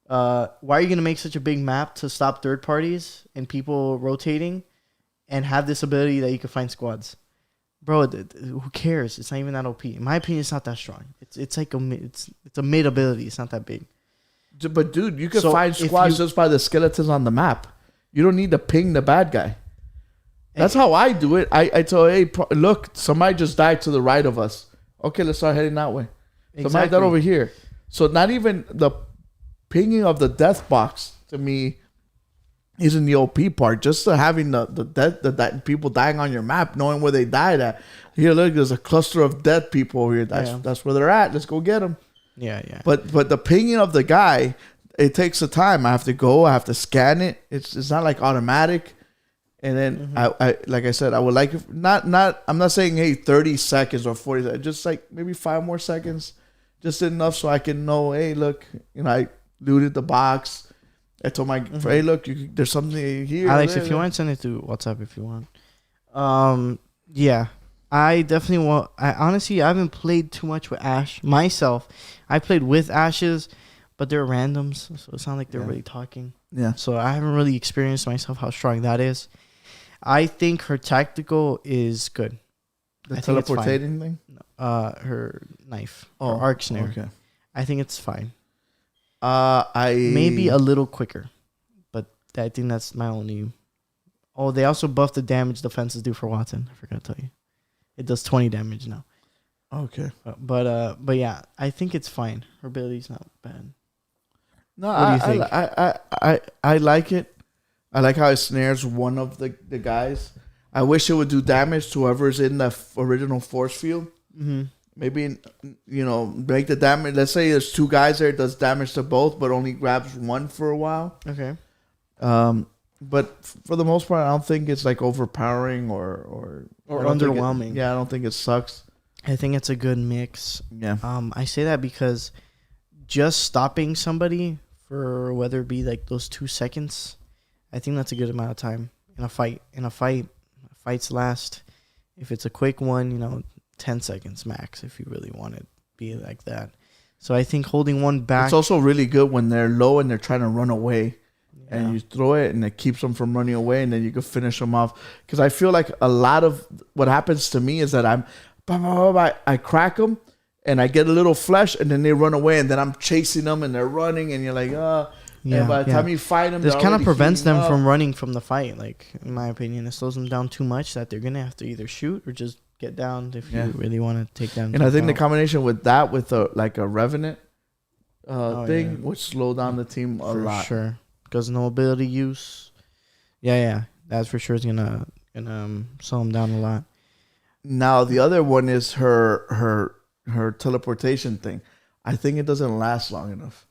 Why are you gonna make such a big map to stop third parties and people rotating, and have this ability that you can find squads? Bro, who cares? It's not even that OP. In my opinion, it's not that strong. It's like it's a mid ability. It's not that big. But dude, you can So find if squads you- just by the skeletons on the map. You don't need to ping the bad guy. That's how I do it. I tell, hey, look, somebody just died to the right of us. Okay, let's start heading that way. Somebody died over here. So not even the pinging of the death box to me isn't the OP part. Just having the people dying on your map, knowing where they died at. Here, look, there's a cluster of dead people over here. That's where they're at. Let's go get them. Yeah. But the pinging of the guy, it takes a time. I have to go. I have to scan it. It's not like automatic. And then I like I said, I would like not. I'm not saying 30 seconds or 40 seconds. Just like maybe 5 more seconds, just enough so I can know. Hey, look, I looted the box. I told my friend, hey, look, there's something here. Alex, if you want, send it through WhatsApp if you want. Yeah, I definitely want. I honestly, I haven't played too much with Ash myself. I played with Ashes, but they're randoms, so it's not like they're really talking. Yeah. So I haven't really experienced myself how strong that is. I think her tactical is good. The teleportating thing? Her knife. Her arc snare. Okay. I think it's fine. I Maybe a little quicker, but I think that's my only. Oh, they also buffed the damage defenses do for Watson. I forgot to tell you. It does 20 damage now. Okay. But yeah, I think it's fine. Her ability's not bad. No, What do you think? I like it. I like how it snares one of the guys. I wish it would do damage to whoever's in the original force field. Mm-hmm. Maybe, make the damage. Let's say there's 2 guys there, it does damage to both, but only grabs one for a while. Okay. But for the most part, I don't think it's like overpowering or underwhelming. I don't think it sucks. I think it's a good mix. Yeah. I say that because just stopping somebody for whether it be like those 2 seconds, I think that's a good amount of time in a fight. Fights last. If it's a quick one, 10 seconds max if you really want to be like that. So I think holding one back. It's also really good when they're low and they're trying to run away. Yeah. And you throw it and it keeps them from running away and then you can finish them off. Because I feel like a lot of what happens to me is that I crack them and I get a little flesh and then they run away and then I'm chasing them and they're running and you're like, and by the time you fight them, this kind of prevents them from running from the fight. Like, in my opinion, it slows them down too much that they're going to have to either shoot or just get down if you really want to take down. And I think the combination with that, with a Revenant thing, would slow down the team a lot. Sure. Because no ability use. Yeah. That's for sure is gonna slow them down a lot. Now the other one is her teleportation thing. I think it doesn't last long enough.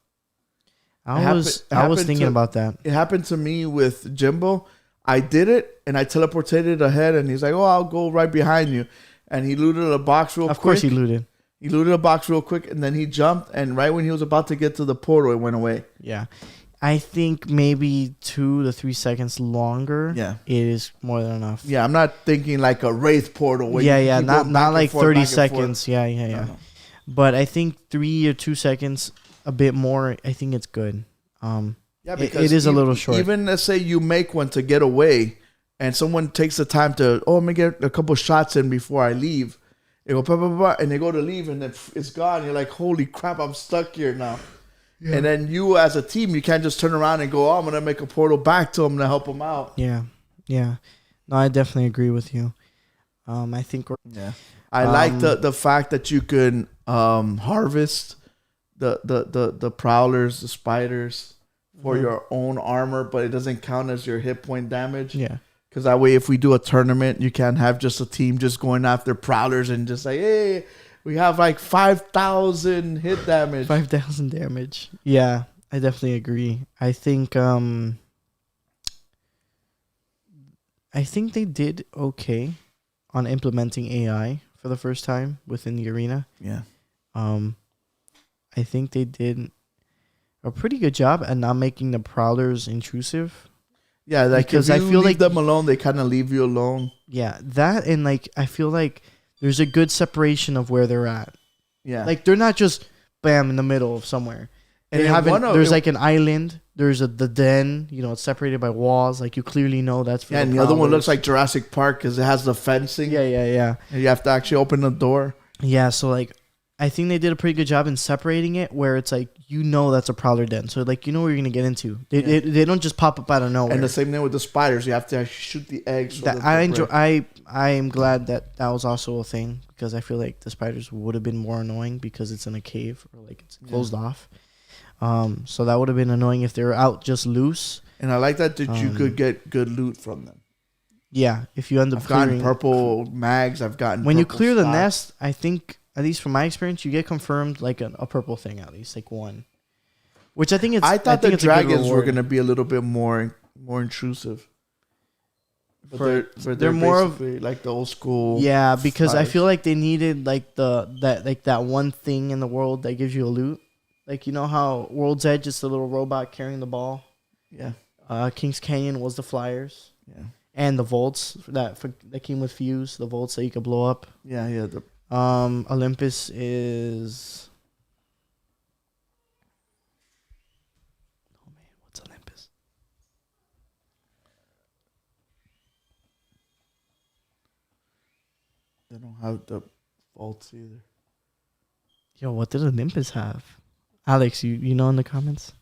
I was thinking about that. It happened to me with Jimbo. I did it and I teleported ahead and he's like, "Oh, I'll go right behind you." And he looted a box real quick. Of course he looted. He looted a box real quick and then he jumped and right when he was about to get to the portal, it went away. Yeah. I think maybe 2 to 3 seconds longer. Yeah. It is more than enough. Yeah, I'm not thinking like a Wraith portal. Where not like 30 seconds. Yeah. No. But I think 3 or 2 seconds, a bit more. I think it's good. Yeah, because it is a little short. Even let's say you make one to get away, and someone takes the time to, let me get a couple shots in before I leave. They go, blah, blah, blah, and they go to leave, and then it's gone. You're like, holy crap, I'm stuck here now. Yeah. And then you, as a team, you can't just turn around and go, I'm gonna make a portal back to him to help him out. Yeah. No, I definitely agree with you. I think I like the fact that you can harvest the prowlers, the spiders for your own armor, but it doesn't count as your hit point damage. Yeah. Because that way, if we do a tournament, you can't have just a team just going after prowlers and just like, hey, we have like 5,000 hit damage. 5,000 damage. Yeah, I definitely agree. I think they did okay on implementing AI for the first time within the arena. Yeah. I think they did a pretty good job at not making the prowlers intrusive. Yeah, like because if you I feel leave like them alone, they kind of leave you alone. Yeah, that and like I feel like there's a good separation of where they're at. Yeah, like they're not just bam in the middle of somewhere. And there's like an island. There's the den. It's separated by walls. Like you clearly know that's for and the other one looks like Jurassic Park because it has the fencing. Yeah. And you have to actually open the door. Yeah, so like I think they did a pretty good job in separating it where it's like that's a prowler den. So like what you're gonna get into. They don't just pop up out of nowhere. And the same thing with the spiders. You have to shoot the eggs. I am glad that was also a thing because I feel like the spiders would have been more annoying because it's in a cave or like it's closed off. So that would have been annoying if they were out just loose. And I like that you could get good loot from them. Yeah, if you end up gotten purple mags. I've gotten when you clear stocks. the nest. I think at least from my experience, you get confirmed like a purple thing at least, like one. Which I think it's. I thought think the it's a good dragons were reward. gonna be a little bit more intrusive. But they're more of basically like the old school. Yeah, because I vibes. feel like they needed like that one thing in the world that gives you a loot. Like you know how World's Edge is the little robot carrying the ball. Yeah. King's Canyon was the flyers. Yeah. And the vaults that came with fuse, the vaults that you could blow up. Yeah. Yeah. The Olympus is. Oh man, what's Olympus? they don't have the vaults either. Yo, what did Olympus have? Alex, you know in the comments?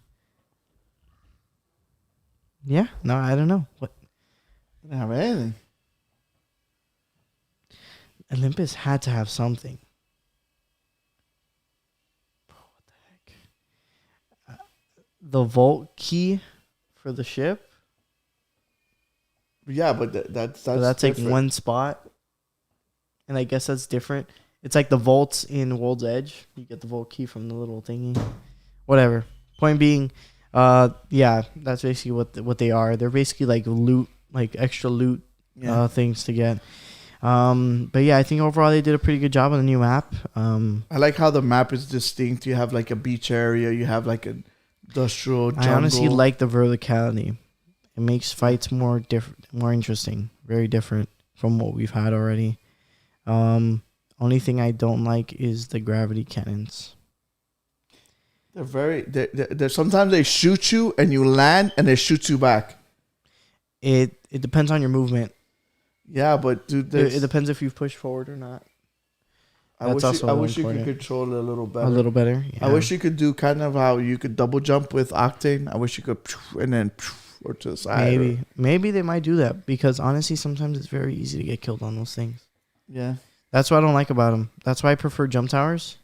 Yeah? No, I don't know. What? They don't have anything. Olympus had to have something. Bro, what the heck? The vault key for the ship? Yeah, but that's So that's like different. one spot. And I guess that's different. It's like the vaults in World's Edge. You get the vault key from the little thingy. Whatever. Point being, yeah, that's basically what they are. They're basically like loot, like extra loot things to get. But yeah, I think overall they did a pretty good job on the new map. I like how the map is distinct. You have like a beach area. You have like an industrial jungle. I honestly like the verticality. It makes fights more different, more interesting. Very different from what we've had already. Only thing I don't like is the gravity cannons. They're very. They're sometimes they shoot you and you land and they shoot you back. It depends on your movement. Yeah, but dude, It depends if you've pushed forward or not. I That's wish also I wish you could important. control it a little better. A little better. Yeah. I wish you could do kind of how you could double jump with Octane. I wish you could and then or to the side. Maybe they might do that because honestly, sometimes it's very easy to get killed on those things. Yeah. That's what I don't like about them. That's why I prefer jump towers.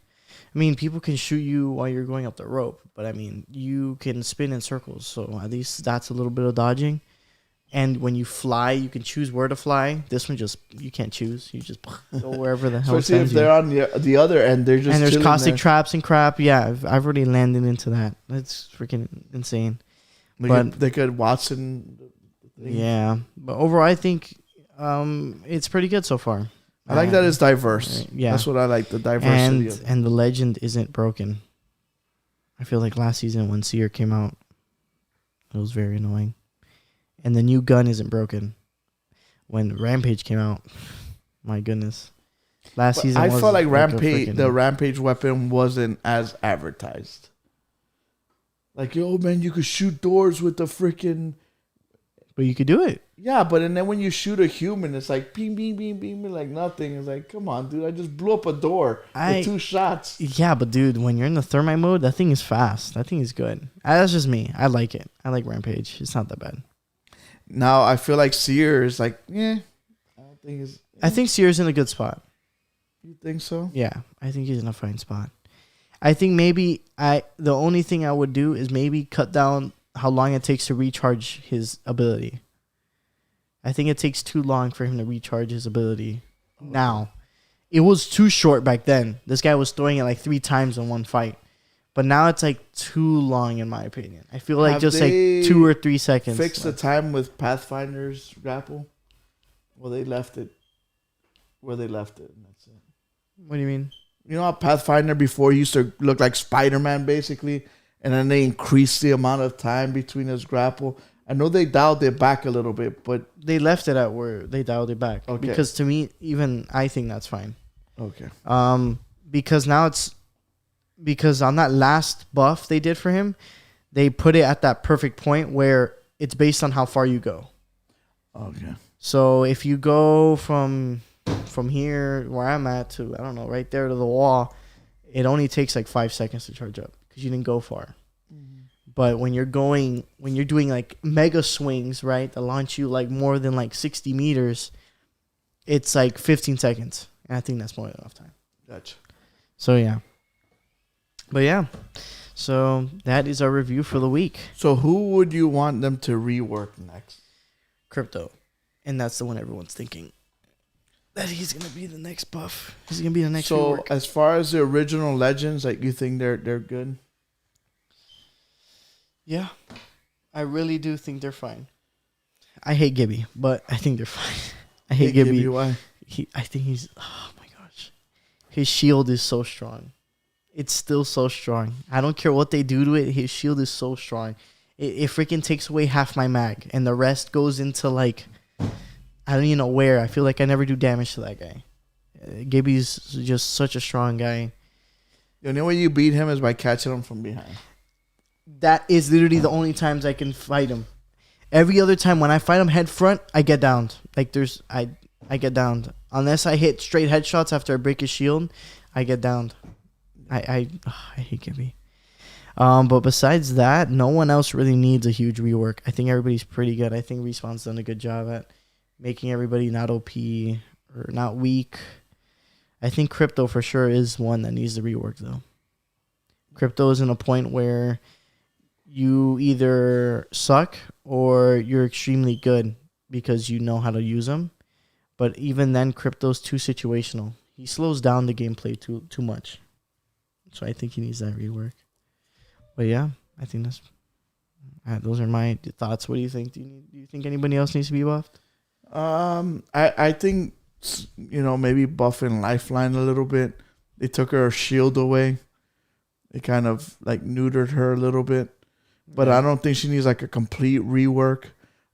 I mean, people can shoot you while you're going up the rope, but I mean, you can spin in circles, so at least that's a little bit of dodging. And when you fly, you can choose where to fly. This one you can't choose. You just go wherever the hell. Especially if they're on the other end, they're just and there's chilling caustic there. traps and crap. Yeah, I've already landed into that. That's freaking insane. They could Watson. Yeah, but overall, I think it's pretty good so far. I like that it's diverse. Yeah, that's what I like, the diversity. And the legend isn't broken. I feel like last season when Seer came out, it was very annoying. And the new gun isn't broken. When Rampage came out, my goodness. Last season I was felt like freaking- the Rampage weapon wasn't as advertised. Like, yo, man, you could shoot doors with the freaking... But you could do it. Yeah, but and then when you shoot a human, it's like beam, beam, beam, beam, like nothing. It's like, come on, dude, I just blew up a door with 2 shots. Yeah, but dude, when you're in the thermite mode, that thing is fast. That thing is good. That's just me. I like it. I like Rampage. It's not that bad. Now I feel like Seer is like, I don't think it's... I think Seer's in a good spot. You think so? Yeah, I think he's in a fine spot. I think maybe the only thing I would do is maybe cut down how long it takes to recharge his ability. I think it takes too long for him to recharge his ability now. It was too short back then. This guy was throwing it like 3 times in one fight. But now it's like too long in my opinion. I feel like Have just like they 2 or 3 seconds. Fix the time with Pathfinder's grapple? Well, they left it where they left it, and that's it. What do you mean? You know how Pathfinder before used to look like Spider-Man, basically? And then they increased the amount of time between his grapple. I know they dialed it back a little bit, but... They left it at where they dialed it back. Okay. Because to me, even I think that's fine. Okay. Because now it's... Because on that last buff they did for him, they put it at that perfect point where it's based on how far you go. Okay. So if you go from here where I'm at to, I don't know, right there to the wall, it only takes like 5 seconds to charge up because you didn't go far. Mm-hmm. But when you're doing like mega swings, right, that launch you like more than like 60 meters, it's like 15 seconds. And I think that's more than enough time. Gotcha. So yeah. But yeah, so that is our review for the week. So who would you want them to rework next? Crypto. And that's the one everyone's thinking. That he's going to be the next buff. He's going to be the next So rework. as far as the original Legends, like you think they're good? Yeah, I really do think they're fine. I hate Gibby, but I think they're fine. I hate Gibby. Why? I think he's. Oh my gosh, his shield is so strong. It's still so strong. I don't care what they do to it. His shield is so strong. It freaking takes away half my mag, and the rest goes into like, I don't even know where. I feel like I never do damage to that guy. Gibby's just such a strong guy. The only way you beat him is by catching him from behind. That is literally the only times I can fight him. Every other time when I fight him head front, I get downed. Like I get downed. Unless I hit straight headshots after I break his shield, I get downed. I hate Gibby. But besides that, no one else really needs a huge rework. I think everybody's pretty good. I think Respawn's done a good job at making everybody not OP or not weak. I think Crypto for sure is one that needs the rework though. Crypto is in a point where you either suck or you're extremely good because you know how to use them. But even then, Crypto's too situational. He slows down the gameplay too much. So I think he needs that rework. But yeah, I think those are my thoughts. What do you think? Do you think anybody else needs to be buffed? I think, maybe buffing Lifeline a little bit. They took her shield away. They kind of like neutered her a little bit. But I don't think she needs like a complete rework.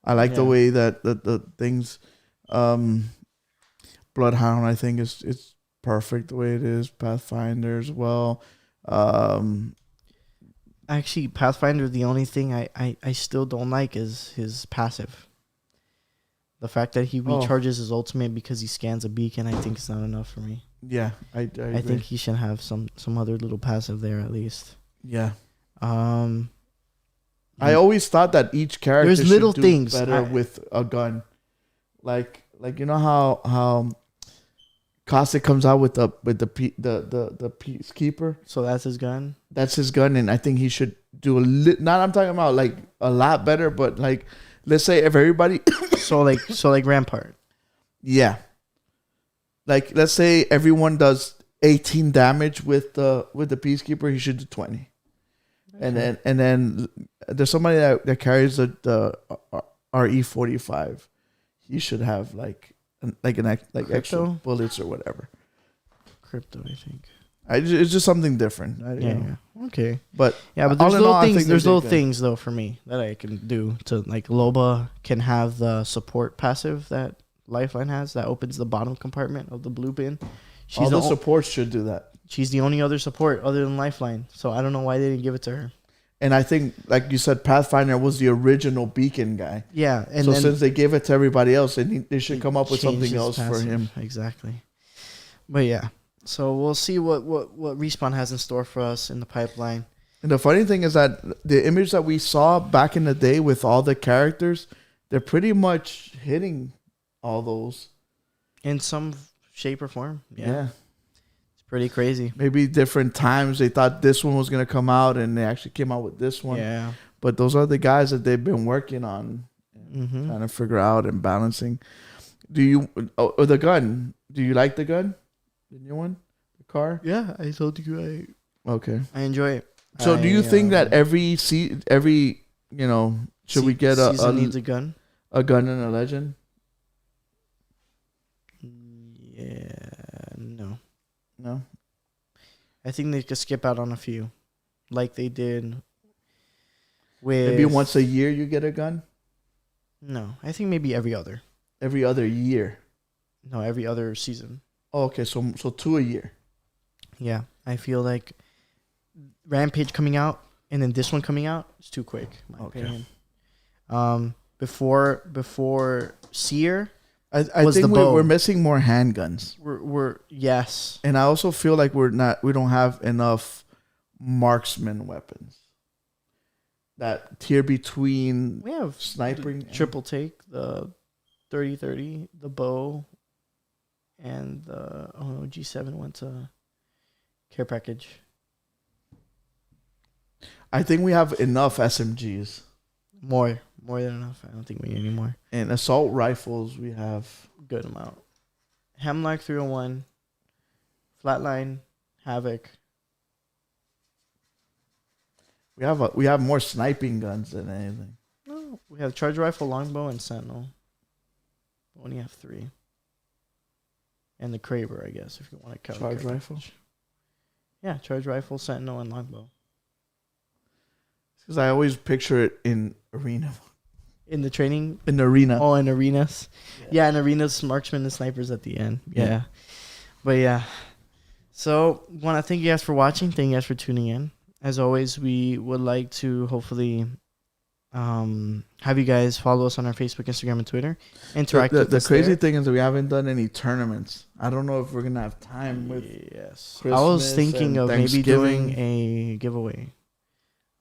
I like the way that the things, Bloodhound, I think it's perfect the way it is. Pathfinder as well. Actually, Pathfinder, the only thing I still don't like is his passive. The fact that he recharges his ultimate because he scans a beacon, I think is not enough for me. Yeah, I agree. I think he should have some other little passive there at least. Yeah. I always thought that each character there's little should do things better with a gun. Like you know how Cossack comes out with the Peacekeeper. So that's his gun. That's his gun, and I think he should do not. I'm talking about like a lot better, but like let's say if everybody. so like Rampart. Yeah. Like let's say everyone does 18 damage with the Peacekeeper, he should do 20. Okay. And then there's somebody that carries the RE45. He should have like extra bullets or whatever. Crypto, I think. It's just something different. Yeah. Okay. But there's little things. There's little things though for me that I can do to like Loba can have the support passive that Lifeline has that opens the bottom compartment of the blue bin. All the supports should do that. She's the only other support other than Lifeline, so I don't know why they didn't give it to her. And I think, like you said, Pathfinder was the original beacon guy. Yeah, and so since they gave it to everybody else, they should come up with something else passive. For him. Exactly. But yeah, so we'll see what Respawn has in store for us in the pipeline. And the funny thing is that the image that we saw back in the day with all the characters, they're pretty much hitting all those in some shape or form. Yeah. Pretty crazy. Maybe different times they thought this one was going to come out and they actually came out with this one. Yeah. But those are the guys that they've been working on, trying to figure out and balancing. The gun? Do you like the gun? The new one? The car? Yeah, I told you Okay. I enjoy it. So do you think that every should we get season needs a gun? A gun and a legend? Yeah, no. No? I think they could skip out on a few. Like they did with... Maybe once a year you get a gun? No, I think maybe every other. Every other year? No, every other season. Oh, okay, so 2 a year. Yeah, I feel like Rampage coming out and then this one coming out is too quick, in my opinion. Before Seer... I think we're missing more handguns. We're yes, and I also feel like we don't have enough marksman weapons. That tier between we have sniping, triple take, the 30-30, the bow, and the G7 went to care package. I think we have enough SMGs. More than enough. I don't think we need any more. And assault rifles, we have good amount. Hemlock 301, Flatline, Havoc. We have more sniping guns than anything. No, we have charge rifle, longbow, and sentinel. We only have 3. And the Kraber, I guess, if you want to count. Charge rifle? Yeah, charge rifle, sentinel, and longbow. Because I always picture it in arena. In the training? In the arena. Oh, in arenas? Yeah, in arenas, marksmen and snipers at the end. Yeah. But yeah. So, want to thank you guys for watching. Thank you guys for tuning in. As always, we would like to hopefully have you guys follow us on our Facebook, Instagram, and Twitter. Interact with us. The crazy there. thing is that we haven't done any tournaments. I don't know if we're going to have time with Yes. Christmas I was thinking and of maybe doing Thanksgiving. a giveaway.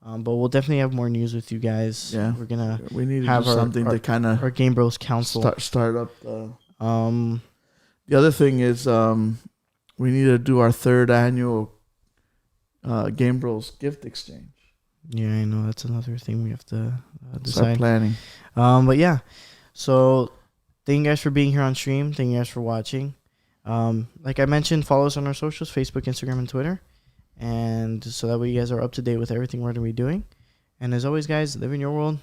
But we'll definitely have more news with you guys. Yeah. We're going to We need to have do something to kind of our Game Bros Council. start up the... Um, The other thing is we need to do our 3rd annual Game Bros gift exchange. yeah, I know. That's another thing we have to Start decide. planning. But yeah. So thank you guys for being here on stream. Thank you guys for watching. Like I mentioned, follow us on our socials, Facebook, Instagram, and Twitter. And so that way you guys are up to date with everything we're going to be doing. And as always, guys, live in your world,